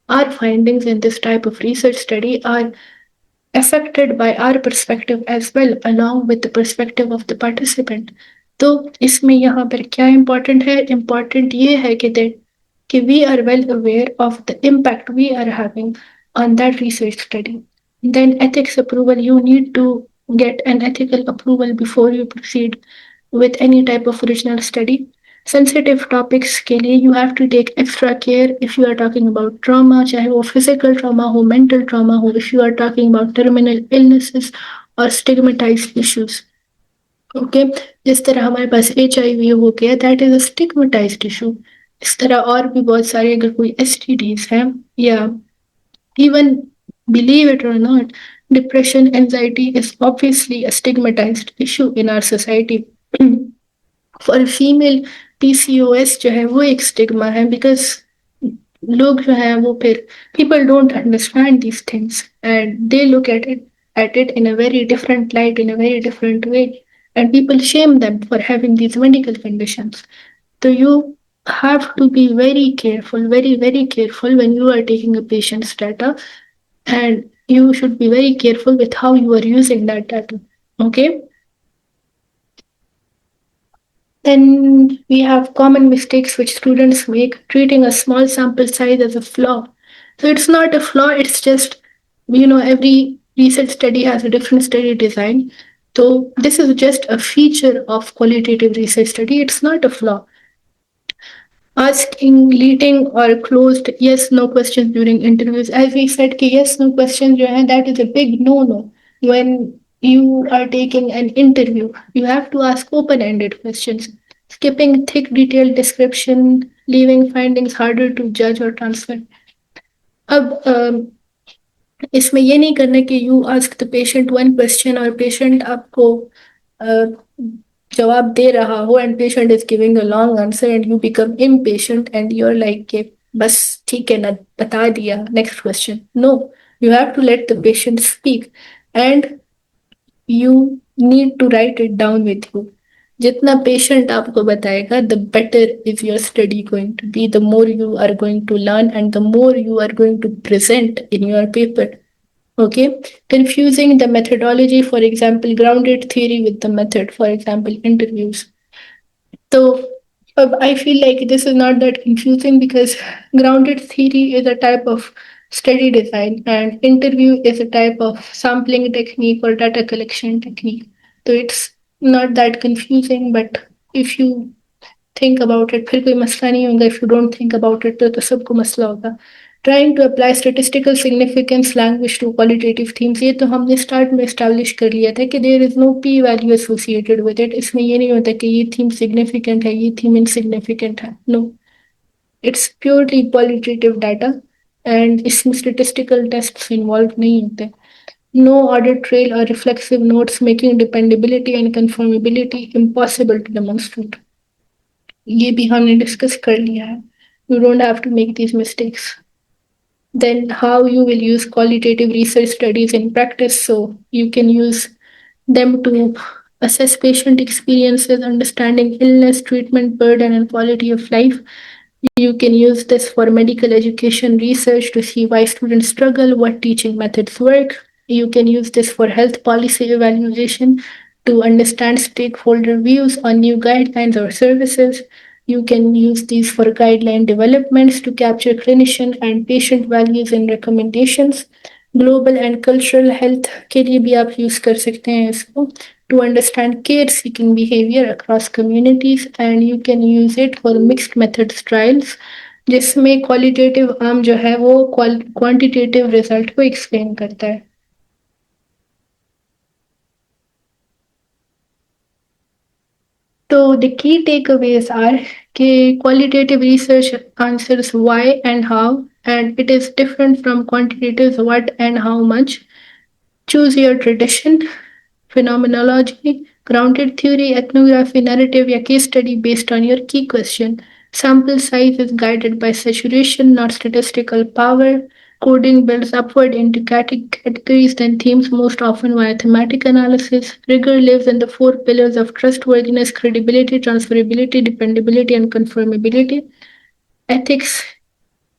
our findings in this type of research study are affected by our perspective as well, along with the perspective of the participant। तो इसमें यहाँ पर क्या important है? important ये है कि we are well aware of the impact we are having on that research study। then ethics approval, you need to get an ethical approval before you proceed with any type of original study। Sensitive topics के लिए you have to take extra care. If you are talking about trauma, चाहे वो physical trauma हो, mental trauma हो, if you are talking about terminal illnesses और stigmatized issues. Okay, जिस तरह हमारे पास HIV हो गया, दैट इज अ स्टिग्मेटाइज्ड इशू। इस तरह और भी बहुत सारे, अगर कोई STDs हैं, या even believe it or not, depression, anxiety is obviously a stigmatized issue in our society। For female PCOS जो है वो एक स्टिग्मा है, बिकॉज लोग जो है वो फिर people don't understand these things and they look at it in a very different light, in a very different way, and people shame them for having these medical conditions। so you have to be very careful, very careful when you are taking a patient's data, and you should be very careful with how you are using that data। okay, then we have common mistakes which students make, treating a small sample size as a flaw। So it's not a flaw, it's just, every research study has a different study design. So this is just a feature of qualitative research study, it's not a flaw। Asking leading or closed yes no questions during interviews, as we said कि yes no questions जो है, that is a big no no when you are taking an interview। you have to ask open ended questions। skipping thick detailed description, leaving findings harder to judge or transfer। अब इसमें ये नहीं करना कि you ask the patient one question और patient आपको जवाब दे रहा हो, and patient is giving a long answer and you become impatient and you're like कि बस ठीक है ना, बता दिया, next question। no, you have to let the patient speak and you need to write it down with you। जितना patient आपको बताएगा, the better is your study going to be, the more you are going to learn and the more you are going to present in your paper। Okay, confusing the methodology, for example, grounded theory with the method, for example, interviews. So I feel like this is not that confusing because grounded theory is a type of study design and interview is a type of sampling technique or data collection technique. So it's not that confusing, but if you think about it, फिर कोई मसला नहीं होगा. If you don't think about it तो सबको मसला होगा. Trying to apply statistical significance language to qualitative themes, ये तो हमने स्टार्ट में establish कर लिया था कि there is no p value associated with it. इसमें ये नहीं होता कि ये theme significant है, ये theme insignificant है. No, it's purely qualitative data and इसमें statistical tests involved नहीं होते. No audit trail or reflexive notes, making dependability and conformability impossible to demonstrate. ये भी हमने डिस्कस कर लिया है. You don't have to make these mistakes. Then how you will use qualitative research studies in practice. So you can use them to assess patient experiences, understanding illness, treatment burden, and quality of life. You can use this for medical education research to see why students struggle, what teaching methods work. You can use this for health policy evaluation to understand stakeholder views on new guidelines or services. You can use these for guideline developments to capture clinician and patient values and recommendations. Global and cultural health के लिए भी आप use कर सकते हैं इसको to understand care seeking behavior across communities, and you can use it for mixed methods trials जिसमें qualitative arm जो है वो क्वांटिटेटिव रिजल्ट को एक्सप्लेन करता है. So the key takeaways are that qualitative research answers why and how, and it is different from quantitative what and how much. Choose your tradition, phenomenology, grounded theory, ethnography, narrative, या case study based on your key question. Sample size is guided by saturation, not statistical power. Coding builds upward into categories, then themes most often via thematic analysis. Rigor lives in the four pillars of trustworthiness, credibility, transferability, dependability, and conformability. Ethics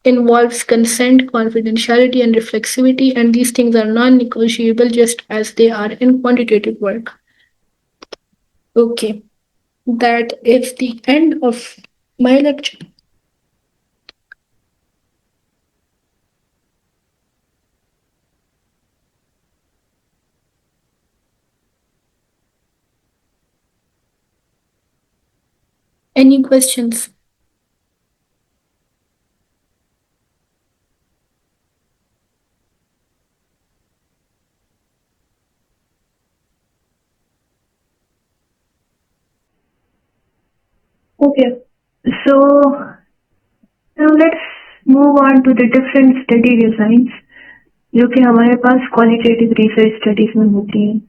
involves consent, confidentiality, and reflexivity, and these things are non negotiable just as they are in quantitative work. Okay, that is the end of my lecture. Any questions? Okay, so now let's move on to the different study designs जो कि हमारे पास qualitative research studies में होती हैं.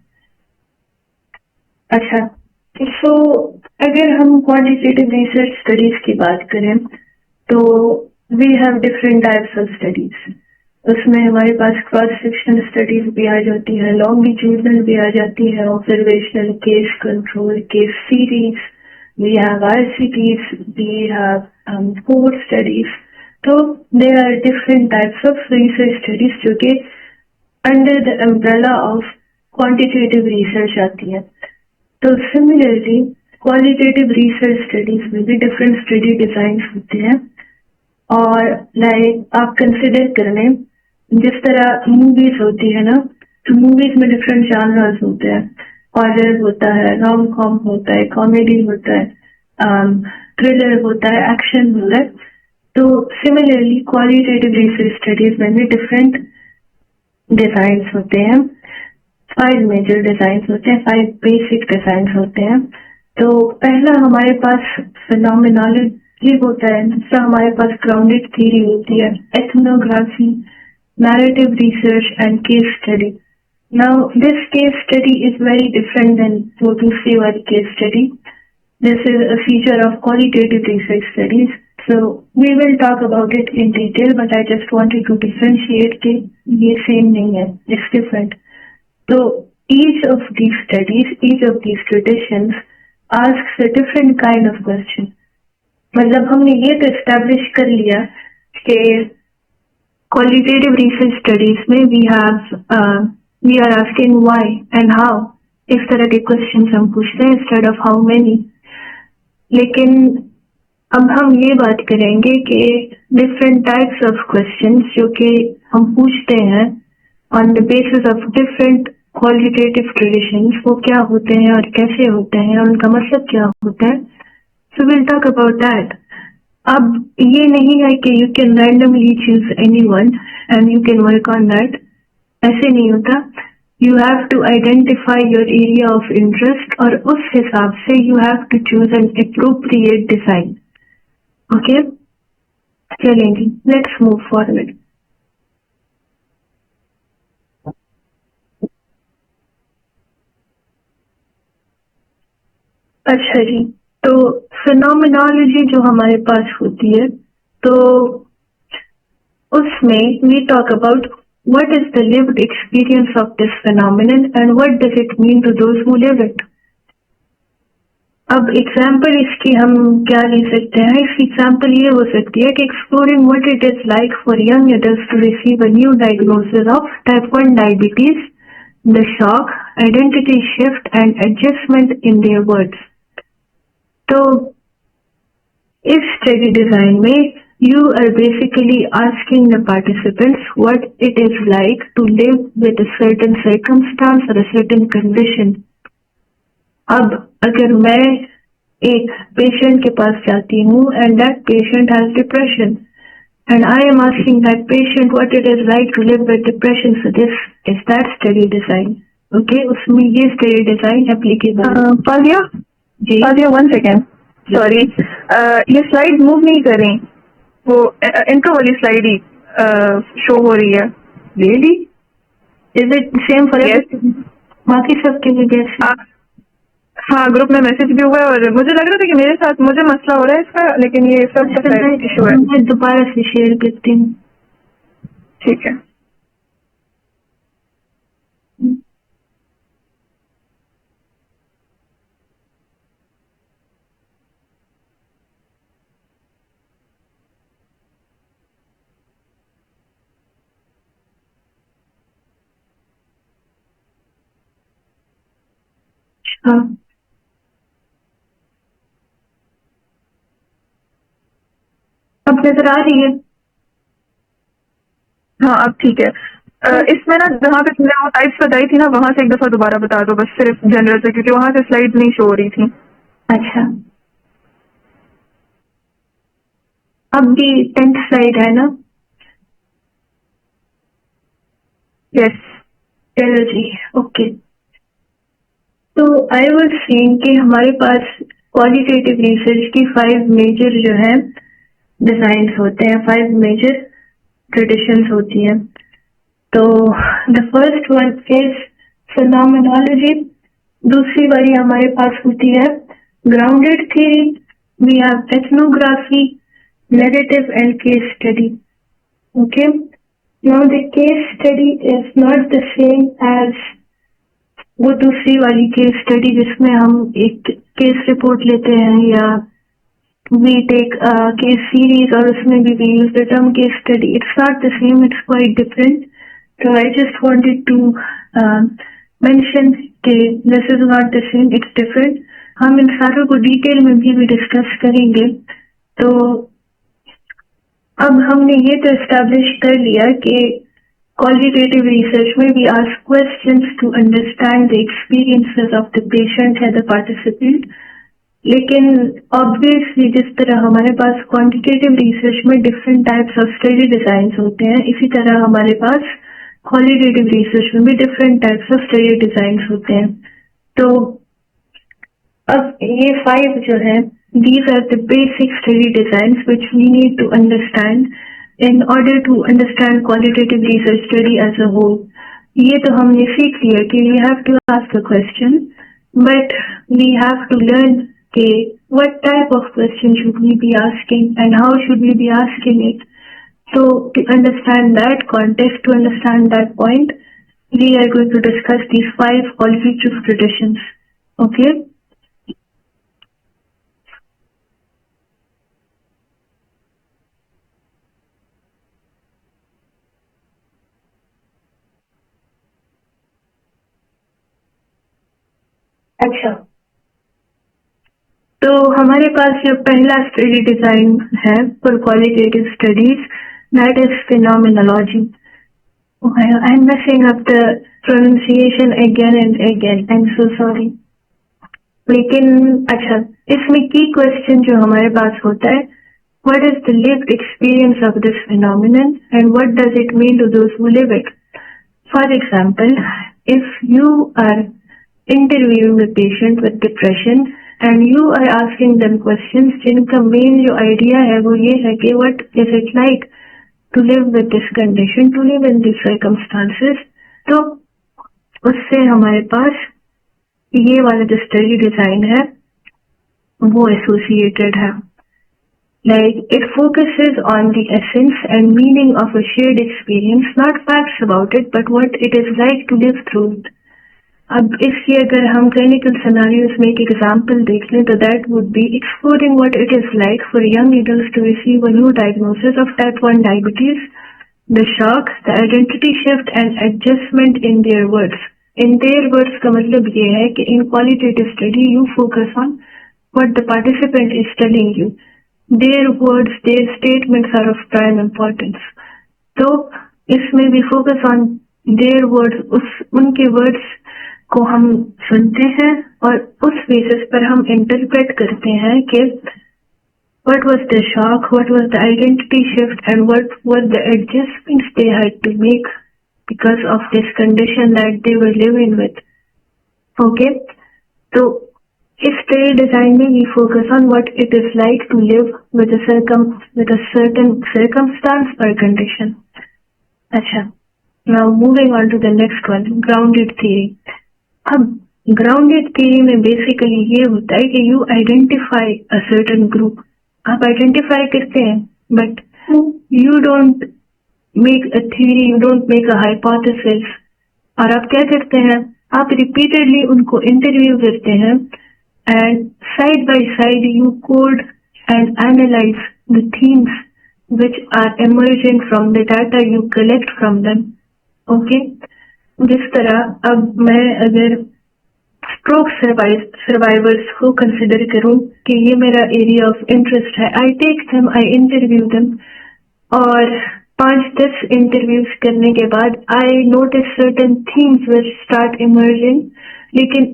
अच्छा, तो अगर हम क्वांटिटेटिव रिसर्च स्टडीज की बात करें तो we have different types of studies. उसमें हमारे पास क्रॉस सेक्शनल स्टडीज भी आ जाती है, लॉन्गिट्यूडनल भी आ जाती है, observational, case control, case series, we have RCTs, we have cohort studies. तो there are different types of research studies जो कि under the umbrella of quantitative research आती है. तो सिमिलरली क्वालिटेटिव रिसर्च स्टडीज में भी डिफरेंट स्टडी डिजाइन होते हैं. और लाइक आप कंसिडर कर लें जिस तरह मूवीज होती है ना, तो मूवीज में डिफरेंट जॉनर्स होते हैं. हॉरर होता है, रोम कॉम होता है, कॉमेडी होता है, थ्रिलर होता है, एक्शन होता है. तो सिमिलरली क्वालिटेटिव रिसर्च स्टडीज में भी डिफरेंट डिजाइन होते हैं. 5 मेजर डिजाइन होते हैं, 5 बेसिक डिजाइन होते हैं. तो पहला हमारे पास फिनोमिनोलॉजी होता है, दूसरा हमारे पास ग्राउंडेड थ्योरी होती है, ethnography, narrative research, and case study. Now, this case study is very different than what you say about case study. This is a feature of qualitative research studies. So, we will talk about it in detail, but I just wanted to differentiate that ये same नहीं है, it's different. So, each of these studies, each of these traditions asks a different kind of question. मतलब हमने ये तो establish कर लिया कि qualitative research studies में we are asking why and how, इस तरह के questions हम पूछते हैं instead of how many. लेकिन अब हम ये बात करेंगे कि different types of questions जो कि हम पूछते हैं on the basis of different qualitative traditions, वो क्या होते हैं और कैसे होते हैं और उनका मतलब क्या होता है. So we'll talk about that. अब ये नहीं है कि you can randomly choose anyone and you can work on that. ऐसे नहीं होता. You have to identify your area of interest और उस हिसाब से you have to choose an appropriate design. Okay? चलेंगे. Let's move forward. अच्छा जी, तो phenomenology जो हमारे पास होती है, तो उसमें we talk about what is the lived experience of this phenomenon and what does it mean to those who live it. अब एग्जाम्पल इसकी हम क्या ले सकते हैं. इसकी एग्जाम्पल ये हो सकती है कि exploring what it is like for young adults to receive a new diagnosis of type 1 diabetes, the shock, identity shift and adjustment in their words. तो इस स्टडी डिजाइन में you are basically asking the participants what it is like to live with a certain circumstance or a certain condition. अब अगर मैं एक patient के पास जाती हूँ and that patient has depression and I am asking that patient what it is like to live with depression, so this is that study design. Okay, उसमें ये study design applicable. Fazia? जी. Fazia, 1 second. Sorry. ये slide move नहीं कर रही, वो intro वाली slide ही show हो रही है. Really? Is it same for Yes. everyone? बाकी सबके लिए कैसे? हाँ, ग्रुप में मैसेज भी हुआ है और मुझे लग रहा था कि मेरे साथ मुझे मसला हो रहा है इसका, लेकिन ये सब इशू है. मैं दोबारा से शेयर करती हूँ. ठीक है. हाँ, अब नजर आ रही है. हाँ, अब ठीक है. इसमें ना जहाँ पे तुमने वो टाइप्स बताई थी ना, वहाँ से एक दफा दोबारा बता दो बस, सिर्फ जनरल से, क्योंकि वहाँ से स्लाइड्स नहीं शो हो रही थी. अच्छा, अब भी 10th स्लाइड है ना? यस. चलो जी, ओके. तो आई वाज सेइंग कि हमारे पास क्वालिटेटिव रिसर्च की 5 मेजर जो है डिजाइन्स होते हैं, 5 मेजर ट्रेडिशंस होती हैं. तो the first one is phenomenology. दूसरी वाली हमारे पास होती है grounded theory. We have ethnography, narrative and case study. Okay, now the case study is not the same as वो दूसरी वाली केस स्टडी जिसमें हम एक केस रिपोर्ट लेते हैं या we take a case series और उसमें भी we use the term case study. It's not the same, it's quite different. So I just wanted to mention कि this is not the same, it's different. हम इन सारों को detail में भी discuss करेंगे. तो अब हमने ये तो एस्टैब्लिश कर लिया कि क्वालिटेटिव रिसर्च में we ask questions to understand the experiences of the patient या द पार्टिसिपेंट. लेकिन ऑब्वियसली जिस तरह हमारे पास क्वांटिटेटिव रिसर्च में different types of study designs होते हैं, इसी तरह हमारे पास क्वालिटेटिव रिसर्च में भी different types of study designs होते हैं. तो अब ये 5 जो है, these are the basic study designs which we need to understand in order to understand qualitative research study as a whole. ये तो हमने सीख लिया कि we have to ask a question, but we have to learn कि what type of question should we be asking and how should we be asking it. So to understand that context, to understand that point, we are going to discuss these 5 qualitative traditions. Okay. अच्छा, तो हमारे पास जो पहला study design है for qualitative studies, that is phenomenology. I'm messing up the pronunciation again and again. I'm so sorry. लेकिन अच्छा, इसमें की क्वेश्चन जो हमारे पास होता है, what is the lived experience of this phenomenon and what does it mean to those who live it? For example, if you are interviewing a patient with depression and you are asking them questions जिनका main जो idea है वो ये है कि what is it like to live with this condition, to live in these circumstances, तो उससे हमारे पास ये वाला जो स्टडी डिजाइन है वो एसोसिएटेड है. Like it focuses on the essence and meaning of a shared experience, not facts about it, but what it is like to live through it. अब इसकी अगर हम clinical scenarios में एक example देख लें तो that would be exploring what it is like for young adults to receive a new diagnosis of type 1 diabetes, the shock, the identity shift and adjustment in their words. In their words का मतलब ये है कि in qualitative study you focus on what the participant is telling you. Their words, their statements are of prime importance. तो इसमें भी focus on their words, उनके words को हम सुनते हैं और उस basis पर हम interpret करते हैं कि what was the shock, what was the identity shift and what were the adjustments they had to make because of this condition that they were living with. Okay, so इस study design में we focus on what it is like to live with a certain circumstance or condition. अच्छा, now moving on to the next one, grounded theory. अब grounded theory में basically ये होता है कि you identify a certain group. आप identify करते हैं, but you don't make a theory, you don't make a hypothesis. और आप क्या करते हैं, आप repeatedly उनको interview करते हैं and side by side you code and analyze the themes which are emerging from the data you collect from them. Okay, जिस तरह अब मैं अगर स्ट्रोक सर्वाइवर्स को कंसिडर करूं कि ये मेरा एरिया ऑफ इंटरेस्ट है, I take them, I interview them और 5-10 इंटरव्यूज करने के बाद I notice certain themes which start emerging. लेकिन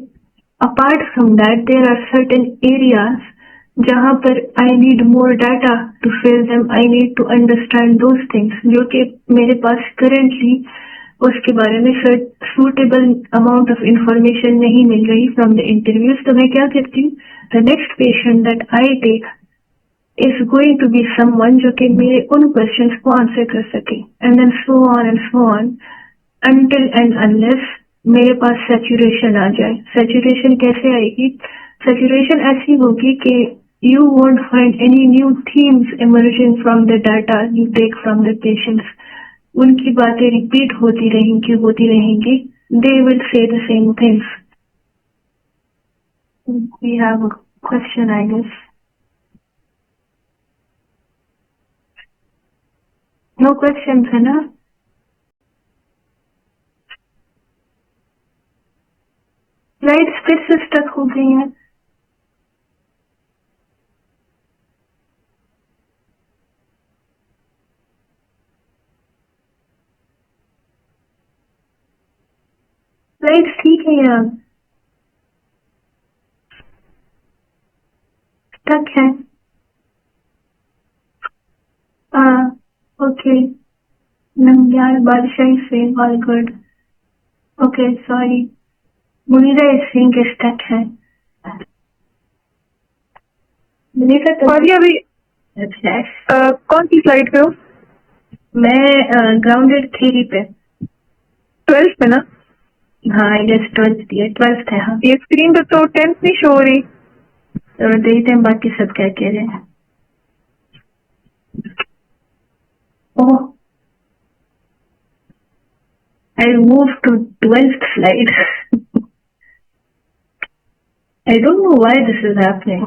apart from that there are certain areas जहाँ पर I need more data to fill them, I need to understand those things जो कि मेरे पास currently उसके बारे में suitable amount of information नहीं मिल रही from the interviews. तो मैं क्या करती हूँ, the next patient that I take is going to be someone जो कि मेरे उन questions को answer कर सके, and then so on until and unless मेरे पास सैचुरेशन आ जाए. सैचुरेशन कैसे आएगी, सैचुरेशन ऐसी होगी कि you won't find any new themes emerging from the data you take from the patients. उनकी बातें रिपीट होती रहेंगी. They will say the same things. We have a question, I guess. No questions है ना? Slides फिर से stuck हो गई हैं. स्लाइड्स ठीक है या स्टक है? ओके, नंग्याल बादशाही से all good. Okay, sorry, Munira is saying कि स्टक है. मुनीरा तो अभी अच्छा, कौन सी स्लाइड पे हो? मैं ग्राउंडेड थ्योरी पे 12th पे ना? हाँ, आई गेस 12th है. हाँ, ये स्क्रीन पे तो 10th नहीं शो हो रही. तो देखते हैं बाकी सब क्या कह रहे हैं. ओह, I moved to 12th slide. I don't know why this is happening.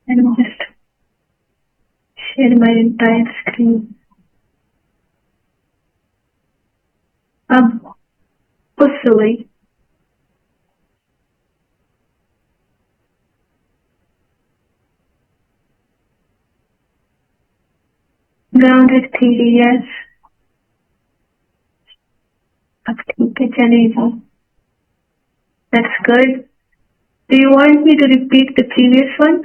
I'll just share my entire screen. अब उस हो गई। Grounded theory, yes. अब ठीक है, चलेगा। That's good. Do you want me to repeat the previous one?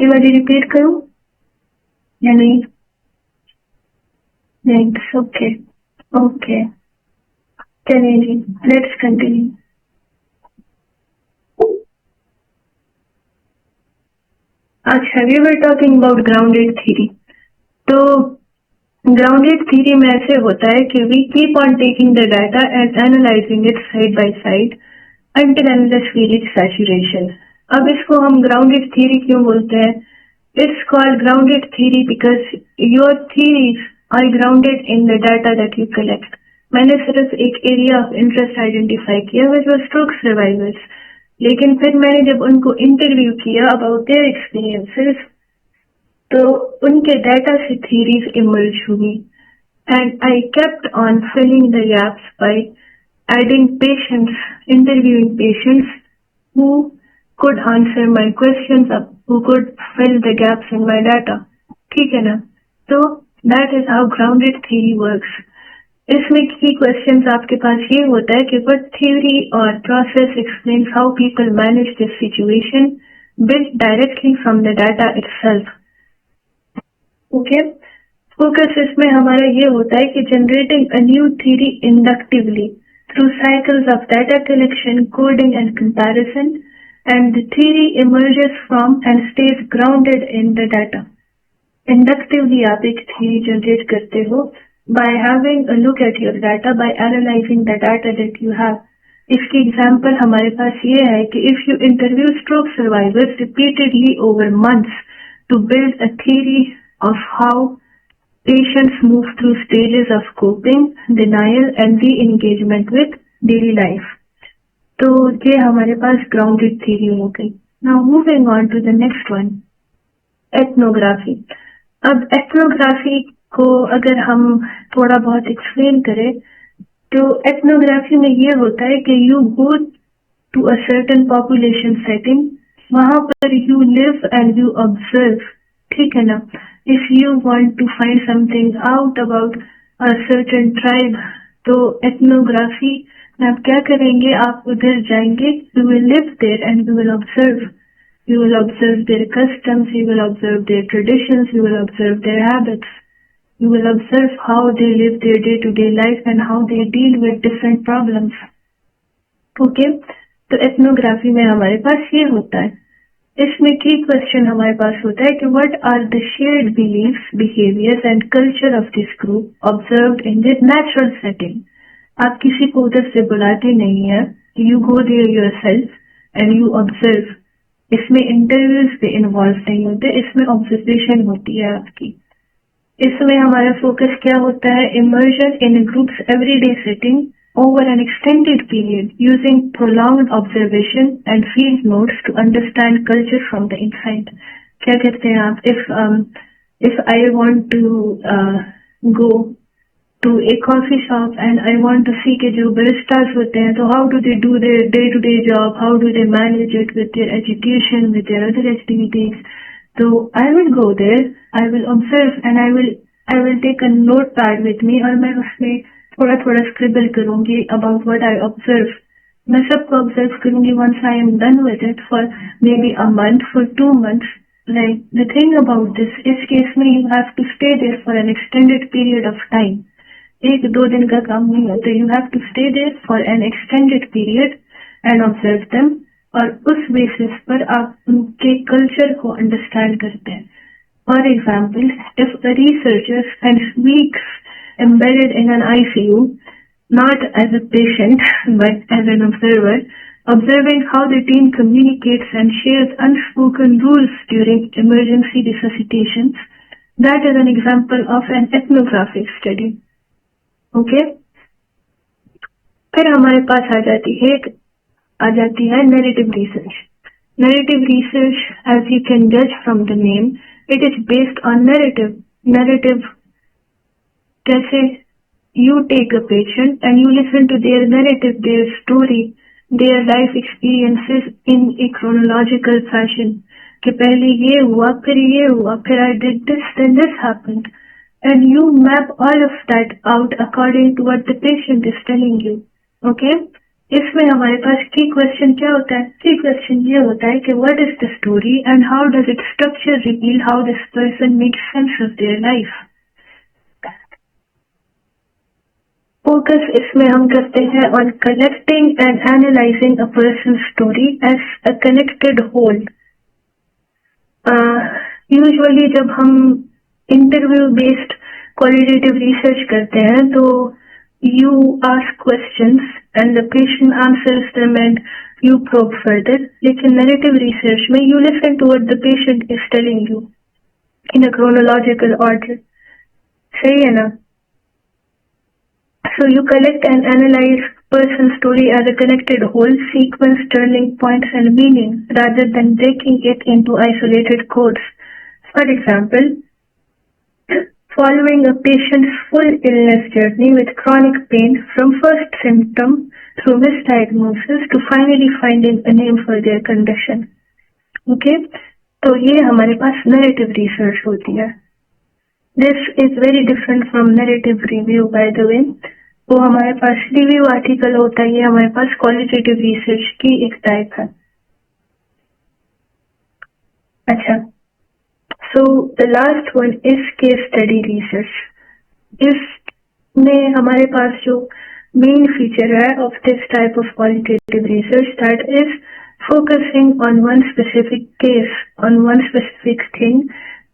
ये वाली रिपीट करूं या नहीं? Thanks. Okay. Okay. चलिए, let's continue. अच्छा, we were talking about grounded theory. तो grounded theory में ऐसे होता है कि we keep on taking the data and analyzing it side by side until unless we reach saturation. अब इसको हम grounded theory क्यों बोलते हैं? It's called grounded theory because your theories are grounded in the data that you collect. मैंने सिर्फ एक area of interest identify किया which was stroke survivors. लेकिन फिर मैंने जब उनको इंटरव्यू किया अबाउट देयर एक्सपीरियंसेस, तो उनके डाटा से थ्योरीज इमर्ज हुई and I kept on filling the gaps by adding patients, interviewing patients who could answer my questions, who could fill the gaps in my data. ठीक है ना? तो that is how grounded theory works. इसमें की questions आपके पास ये होता है कि what theory or process explains how people manage this situation built directly from the data itself. Okay? Focus इसमें हमारा ये होता है कि generating a new theory inductively through cycles of data collection, coding and comparison, and the theory emerges from and stays grounded in the data. Inductively आप एक theory generate करते हो by having a look at your data, by analyzing the data that you have. इसकी example हमारे पास ये है कि if you interview stroke survivors repeatedly over months to build a theory of how patients move through stages of coping, denial and re-engagement with daily life. तो ये हमारे पास grounded theory हो गई. Now moving on to the next one, ethnography. अब ethnography को अगर हम थोड़ा बहुत एक्सप्लेन करें तो एथनोग्राफी में ये होता है कि you go to a certain population setting, वहां पर you live and you observe. ठीक है ना? If you want to find something out about a certain tribe, तो एथनोग्राफी में आप क्या करेंगे? आप उधर जाएंगे, you will live there and you will observe. You will observe their customs, you will observe their traditions, you will observe their habits. You will observe how they live their day-to-day life and how they deal with different problems. Okay? तो ethnography में हमारे पास ये होता है. इसमें की question हमारे पास होता है कि what are the shared beliefs, behaviors and culture of this group observed in their natural setting. आप किसी को उधर से बुलाते नहीं है, you go there yourself and you observe. इसमें इंटरव्यूज भी इन्वॉल्व नहीं होते, इसमें ऑब्जर्वेशन होती है आपकी. इसमें हमारा फोकस क्या होता है? Immersion in groups everyday setting over an extended period using prolonged observation and field notes to understand culture from the inside. क्या कहते हैं आप? If I want to go to a coffee shop and I want to see कि जो baristas होते हैं, तो how do they do their day-to-day job? How do they manage it with their education, with their other activities? So I will go there, I will observe and I will take a notepad with me और मैं उसमें थोड़ा थोड़ा scribble करूंगी about what I observe. मैं सबको observe करूंगी. once I am done with it for maybe a month, for 2 months. Like the thing about this, इस केस में you have to stay there for an extended period of time. 1-2 दिन का काम नहीं होता. You have to stay there for an extended period and observe them. और उस basis पर आप उनके कल्चर को अंडरस्टैंड करते हैं. For example, if a researcher spends weeks embedded in an ICU, not as a patient but as an observer, observing how the team communicates and shares unspoken rules during emergency resuscitations, that is an example of an ethnographic study. Okay? फिर हमारे पास आ जाती है आ जाती है narrative research. Narrative research, as you can judge from the name, it is based on narrative. Narrative, जैसे you take a patient and you listen to their narrative, their story, their life experiences in a chronological fashion. कि पहले ये हुआ, फिर I did this, then this happened. And you map all of that out according to what the patient is telling you. Okay? इसमें हमारे पास की question क्या होता है? की क्वेश्चन ये होता है कि what is the story and how does its structure reveal how this person makes sense of their life. Focus इसमें हम करते हैं on collecting and analyzing a person's story as a connected whole. Usually जब हम interview based qualitative research करते हैं तो you ask questions and the patient answers them and you probe further. लेकिन narrative research में you listen to what the patient is telling you in a chronological order. सही है ना? So you collect and analyze person's story as a connected whole, sequence, turning points and meaning rather than breaking it into isolated codes. For example, following a patient's full illness journey with chronic pain from first symptom through misdiagnosis to finally finding a name for their condition. Okay? तो ये हमारे पास narrative research होती है. This is very different from narrative review, by the way. वो हमारे पास review article होता है, ये हमारे पास क्वालिटेटिव रिसर्च की एक टाइप है. अच्छा, so the last one is case study research. इसमें हमारे पास जो main feature है of this type of qualitative research, that is focusing on one specific case, on one specific thing,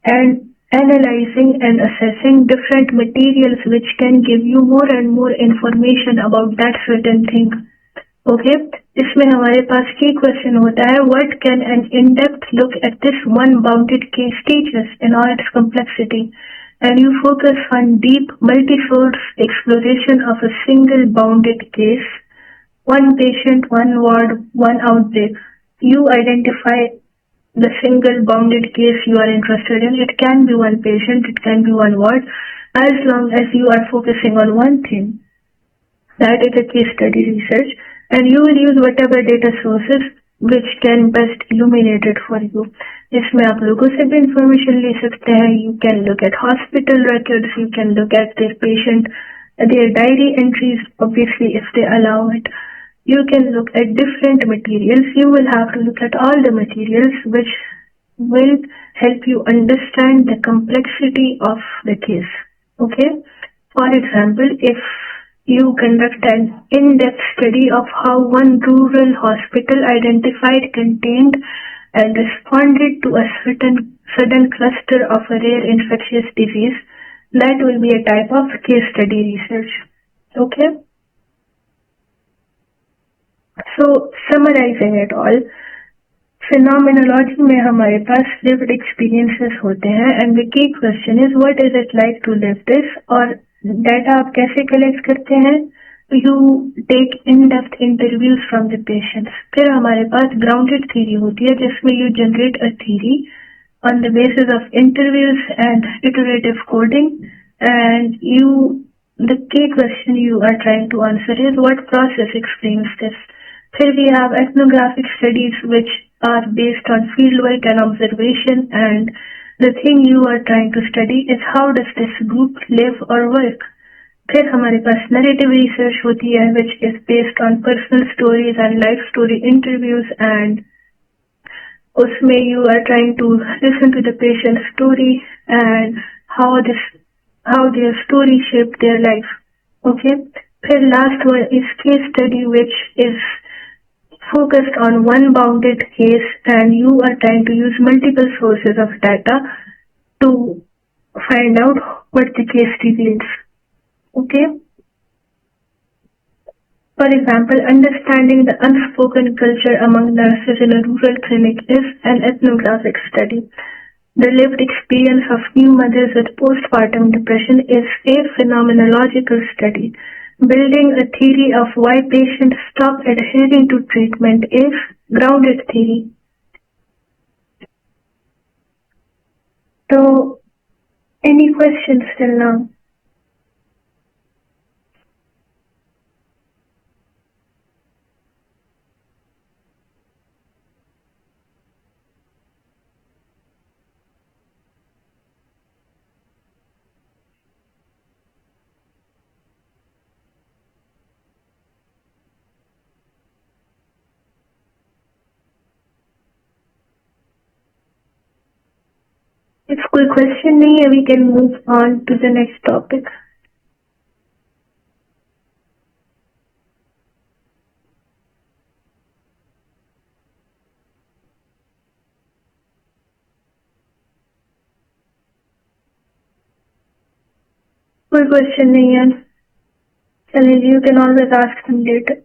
and analyzing and assessing different materials which can give you more and more information about that certain thing. Okay? इसमें हमारे पास key question होता है, what can an in-depth look at this one bounded case teach us in all its complexity? And you focus on deep multi-source exploration of a single bounded case, one patient, one ward, one outbreak. You identify the single bounded case you are interested in. It can be one patient, it can be one ward, as long as you are focusing on one thing. That is a case study research, and you will use whatever data sources which can best illuminate it for you. इसमें आप लोगों से भी information ले सकते हैं. You can look at hospital records, you can look at their patient, their diary entries, obviously if they allow it. You can look at different materials. You will have to look at all the materials which will help you understand the complexity of the case. Okay? For example, if you conduct an in-depth study of how one rural hospital identified, contained, and responded to a sudden cluster of a rare infectious disease, that will be a type of case study research. Okay? So, summarizing it all, phenomenology में हमारे पास lived experiences होते हैं, and the key question is what is it like to live this, और data आप कैसे collect करते हैं? You take in-depth interviews from the patients. फिर हमारे पास grounded theory होती है जिसमें you generate a theory on the basis of interviews and iterative coding, and the key question you are trying to answer is what process explains this. Then we have ethnographic studies which are based on fieldwork and observation, and the thing you are trying to study is how does this group live or work. फिर हमारे पास narrative research होती है which is based on personal stories and life story interviews, and उसमें you are trying to listen to the patient's story and how their story shaped their life. Okay. फिर last one is case study which is focused on one bounded case, and you are trying to use multiple sources of data to find out what the case reveals. Okay? For example, understanding the unspoken culture among nurses in a rural clinic is an ethnographic study. The lived experience of new mothers with postpartum depression is a phenomenological study. building a theory of why patients stop adhering to treatment is grounded theory. So, any questions till now? If कोई question नहीं है, we can move on to the next topic. कोई question नहीं है. चलिए, you can always ask them later.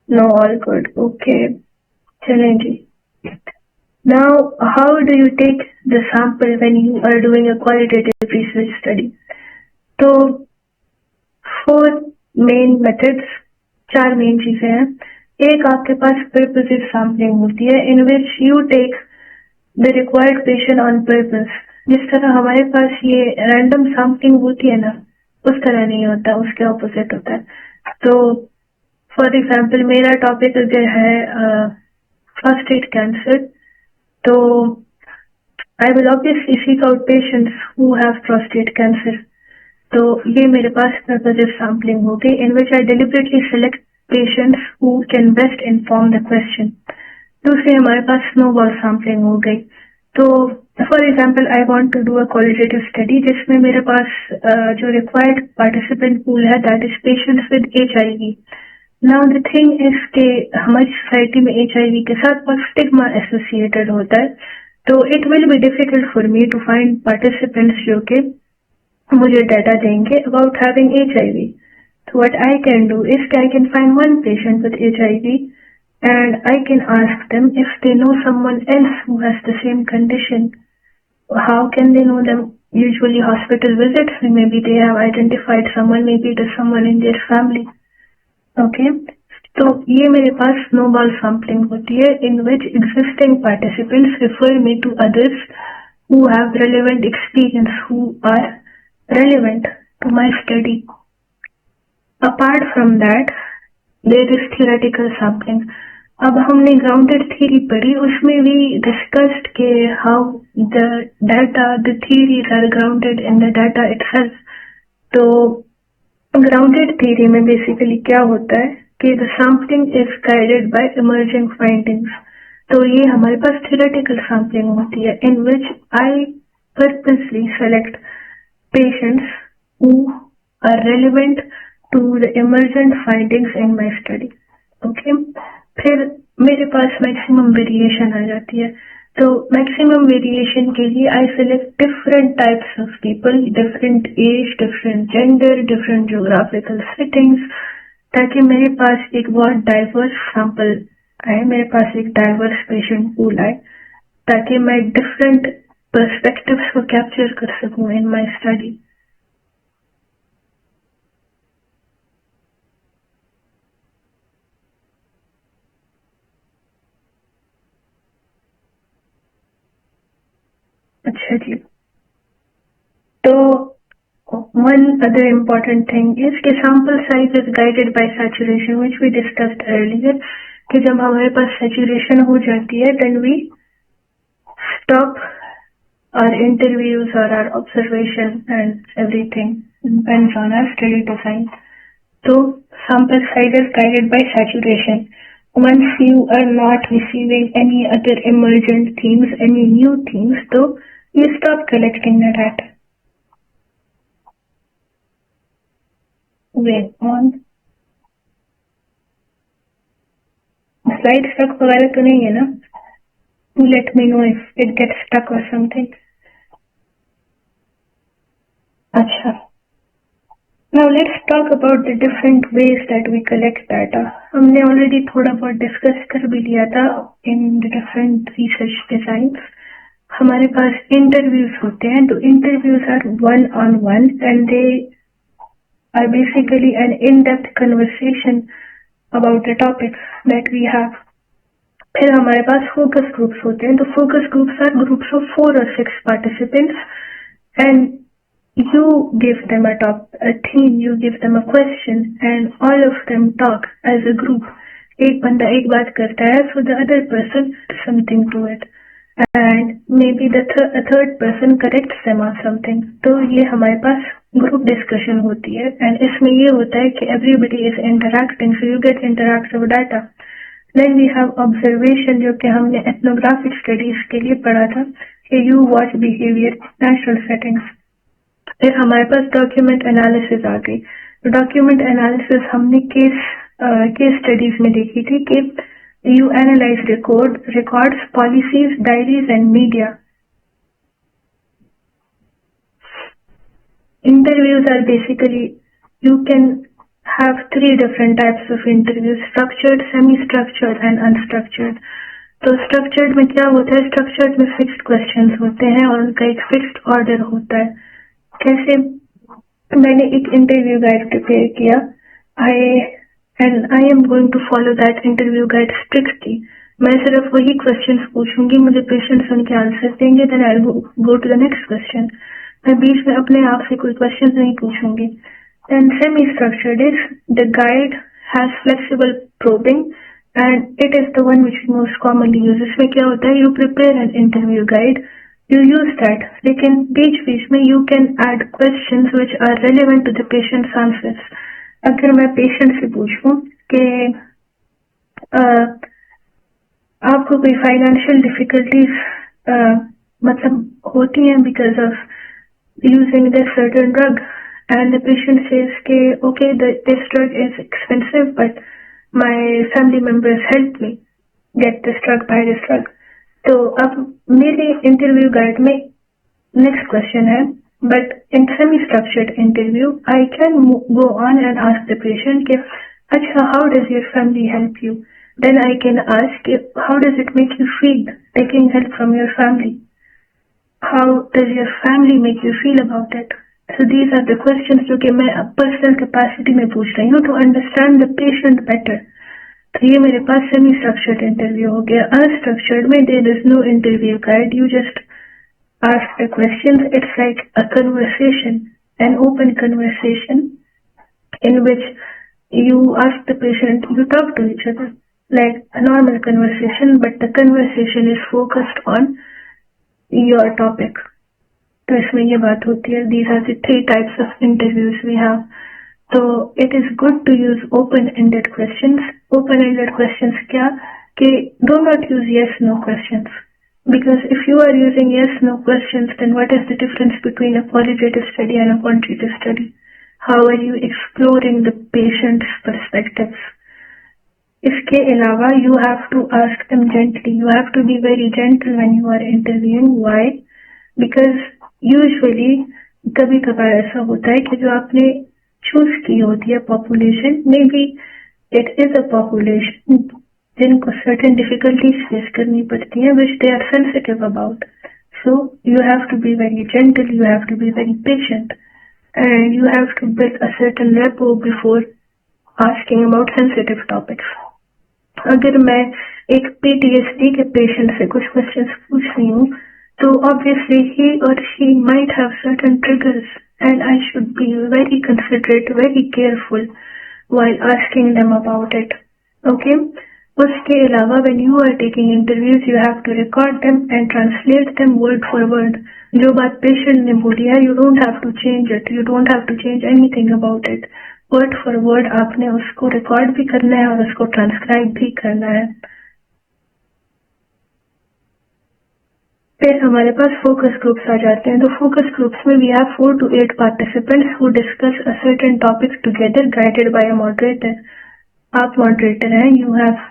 No, all good. Okay. चलें जी. Now, how do you take the sample when you are doing a qualitative research study? तो 4 main methods, 4 main चीजें हैं. एक आपके पास purposive sampling होती है, in which you take the required patient on purpose. जिस तरह हमारे पास ये random sampling होती है ना, उस तरह नहीं होता, उसके opposite होता है. तो for example, मेरा topic अगर है prostate cancer, तो I will obviously seek out patients who have prostate cancer. तो ये मेरे पास purposive sampling होगी, in which I deliberately select patients who can best inform the question. दूसरी हमारे पास snowball sampling हो गई. तो for example, I want to do a qualitative study जिसमें मेरे पास जो required participant pool है, that is patients with HIV. Now the thing is कि हमारी सोसाइटी में HIV के साथ बहुत स्टिग्मा एसोसिएटेड होता है, तो it will be difficult for me to find participants जो कि मुझे डाटा देंगे about having HIV. So what I can do is I can find one patient with HIV and I can ask them if they know someone else who has the same condition. How can they know them? Usually hospital visits, maybe they have identified someone, maybe it is someone in their family. Okay, तो ये मेरे पास snowball sampling होती है, in which existing participants refer me to others who have relevant experience, who are relevant to my study. Apart from that, there is theoretical sampling. अब हमने grounded theory पढ़ी, उसमें भी discussed के how the data, the theories are grounded in the data itself. तो grounded theory में basically क्या होता है कि the sampling is guided by emerging findings. तो ये हमारे पास theoretical sampling होती है, in which I purposely select patients who are relevant to the emergent findings in my study. Okay, फिर मेरे पास maximum variation आ जाती है. तो maximum variation के लिए I select different types of people, different age, different gender, different geographical settings, ताकि मेरे पास एक बहुत diverse sample आए, मेरे पास एक diverse patient pool आए, ताकि मैं different perspectives को capture कर सकूं in my study. अच्छा जी. तो one other important thing is कि sample size is guided by saturation, which we discussed earlier. कि जब हमारे पास saturation हो जाती है, then we stop our interviews or our observation and everything depends on our study design. So sample size is guided by saturation. Once you are not receiving any other emergent themes, any new themes, so you stop collecting the data. Wait on. Slide stuck वगैरह तो नहीं है ना? Let me know if it gets stuck or something. अच्छा. Now let's talk about the different ways that we collect data. हमने already थोड़ा बहुत discuss कर भी लिया था in the different research designs. हमारे पास इंटरव्यूज होते हैं. तो interviews are 1-on-1 and they are basically an in-depth conversation about the topic that we have. फिर हमारे पास focus groups होते हैं. तो focus groups are groups of 4 or 6 participants and you give them a theme, you give them a question and all of them talk as a group. एक बंदा एक बात करता है, so the other person adds something to it and maybe the third person corrects them on something. तो ये हमारे पास group discussion होती है and इसमें ये होता है कि everybody is interacting, so you get interactive data. Then we have observation, जो कि हमने ethnographic studies के लिए पढ़ा था कि you watch behavior natural settings. फिर हमारे पास डॉक्यूमेंट एनालिसिस आ गई. डॉक्यूमेंट एनालिसिस हमने केस स्टडीज में देखी थी कि you analyze records, policies, diaries and media. Interviews are basically, you can have 3 different types of interviews: structured, semi-structured and unstructured. तो structured में क्या होता है? Structured में fixed questions होते हैं और उनका एक fixed order होता है. कैसे? मैंने एक इंटरव्यू गाइड प्रिपेयर किया. I am going to follow that interview guide strictly. मैं सिर्फ वही क्वेश्चंस पूछूंगी, मुझे पेशेंट्स उनके आंसर देंगे, then I'll go to the next question. मैं बीच में अपने आप से कोई क्वेश्चंस नहीं पूछूंगी. Then semi-structured is the guide has flexible probing and it is the one which we most commonly use. इसमें क्या होता है? You prepare an interview guide, you use that, लेकिन बीच में you can add questions which are relevant to the patient's answers. अगर मैं patient से पूछूं कि आपको कोई फाइनेंशियल डिफिकल्टीज मतलब होती हैं because of using this certain drug and the patient says के okay this drug is expensive but my family members help me get this drug, buy this drug. तो अब मेरे इंटरव्यू गाइड में next question है, but in semi-structured interview, I can go on and ask the patient, "Acha, how does your family help you?" Then I can ask, "How does it make you feel taking help from your family? How does your family make you feel about it?" So these are the questions जो कि मैं personal capacity में पूछ रही हूँ to understand the patient better. तो ये मेरे पास semi-structured interview हो गया. Unstructured में there is no interview guide, you just ask the questions. It's like a conversation, an open conversation in which you ask the patient, you talk to each other like a normal conversation, but the conversation is focused on your topic. तो इसमें ये बात होती है. These are the 3 types of interviews we have. So it is good to use open-ended questions. Open-ended questions क्या? कि do not use yes/no questions. Because if you are using yes/no questions, then what is the difference between a qualitative study and a quantitative study? How are you exploring the patient's perspectives? इसके अलावा you have to ask them gently. You have to be very gentle when you are interviewing. Why? Because usually कभी कभार ऐसा होता है कि जो आपने चूज की होती है population, maybe it is a population जिनको certain difficulties face करनी पड़ती हैं which they are sensitive about. So you have to be very gentle, you have to be very patient and you have to build a certain rapport before asking about sensitive topics. अगर मैं एक PTSD के patient से कुछ questions पूछ रही हूँ तो obviously he or she might have certain triggers and I should be very considerate, very careful while asking them about it. Okay? उसके अलावा when you are taking interviews, you have to record them and translate them word for word. जो बात patient ने बोली है, you don't have to change it, you don't have to change anything about it. Word for word आपने उसको record भी करना है और उसको transcribe भी करना है. फिर हमारे पास focus groups आ जाते हैं. तो focus groups में we have 4 to 8 participants who discuss a certain topic together, guided by a moderator. आप moderator हैं, you have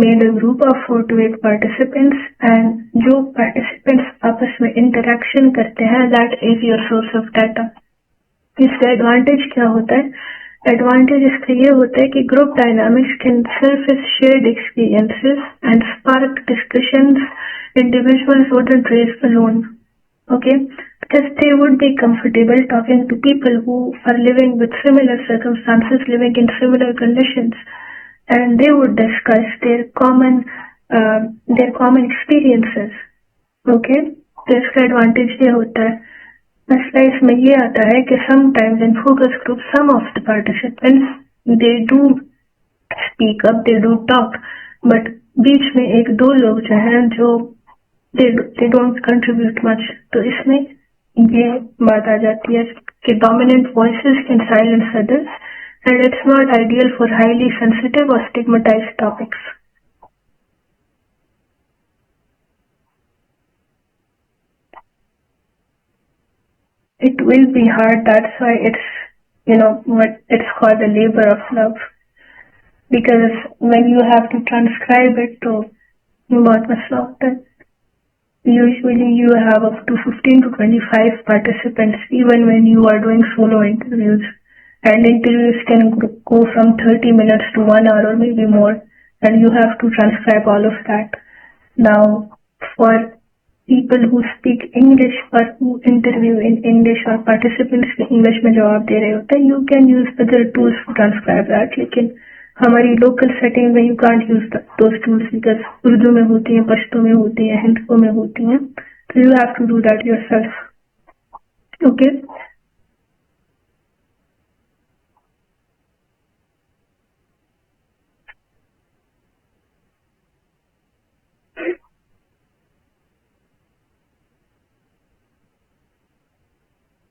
made a group of 4 to 8 participants and जो participants आपस में interaction करते हैं, that is your source of data. इसका advantage क्या होता है? एडवांटेज इसका ये होता है कि group dynamics can surface shared experiences and spark discussions individuals wouldn't raise alone. Okay, because they would be comfortable talking to people who are living with similar circumstances, living in similar conditions, and they would discuss their common experiences. Okay, तो इसका advantage ये होता है. मसला इसमें ये आता है कि sometimes in focus group some of the participants they do speak up, they do talk, but बीच में एक दो लोग जो हैं जो they don't contribute much. तो इसमें ये बात आ जाती है कि dominant voices can silence others and it's not ideal for highly sensitive or stigmatized topics. It will be hard, that's why it's, what it's called a labor of love. Because when you have to transcribe it to बहुत मसला होता है. Usually you have up to 15 to 25 participants even when you are doing solo interviews. And interviews can go from 30 minutes to 1 hour or maybe more. And you have to transcribe all of that. Now, for people who speak English or who interview in English or participants English में जवाब दे रहे होते हैं, you can use other tools to transcribe that. लेकिन हमारी local setting में you can't use those tools because Urdu में होती हैं, पश्तो में होती हैं, हिंदी में होती हैं. So you have to do that yourself. Okay.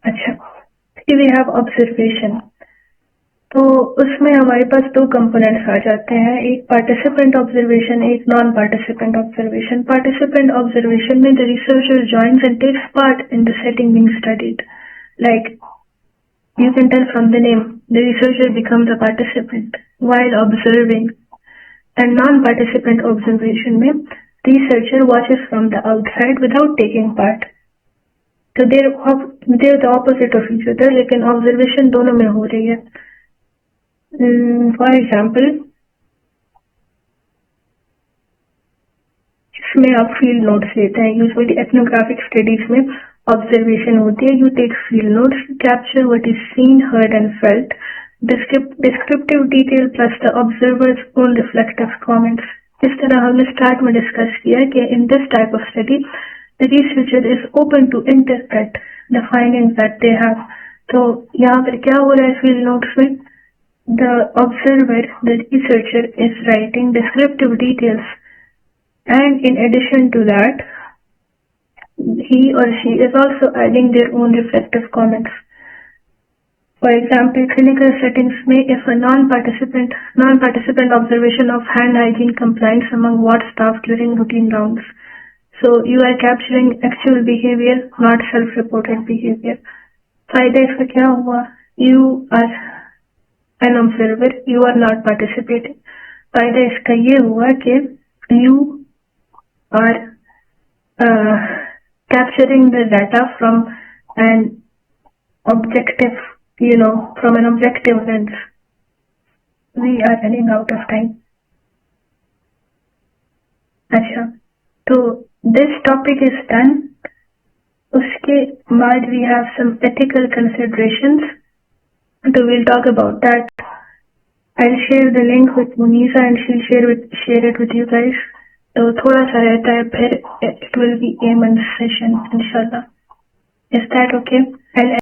अच्छा, we have observation. तो उसमें हमारे पास दो कंपोनेंट्स आ जाते हैं, एक पार्टिसिपेंट ऑब्जर्वेशन, एक non participant observation. Participant observation में the researcher joins and takes part in the setting being studied. Like you can tell from the name, the researcher becomes a participant while observing. And non-participant observation में researcher watches from the outside without taking part. So they're the opposite of each other, लेकिन observation दोनों में हो रही है. For example, इसमें आप field notes लेते हैं. यूजुअली एथनोग्राफिक स्टडीज में ऑब्जर्वेशन होती है. You take field notes to capture what is seen, heard and felt. Descriptive detail plus the observer's own reflective comments. इस तरह हमने स्टार्ट में डिस्कस किया कि in this type of study the researcher is open to interpret the findings that they have. तो यहाँ पर क्या हो रहा है फील्ड नोट्स में? The observer, the researcher, is writing descriptive details, and in addition to that, he or she is also adding their own reflective comments. For example, clinical settings may, if a non-participant observation of hand hygiene compliance among ward staff during routine rounds. So you are capturing actual behavior, not self-reported behavior. फायदा इसका क्या हुआ? You are an observer, you are not participating. फायदा इसका ये हुआ कि you are capturing the data from an objective, from an objective lens. We are running out of time. अच्छा, तो this topic is done. उसके बाद we have some ethical considerations. So we'll talk about that. I'll share the link with Munisa and she'll share it with you guys. So थोड़ा सा रहता है, फिर it will be Ayman's session, inshallah. Is that okay? I'll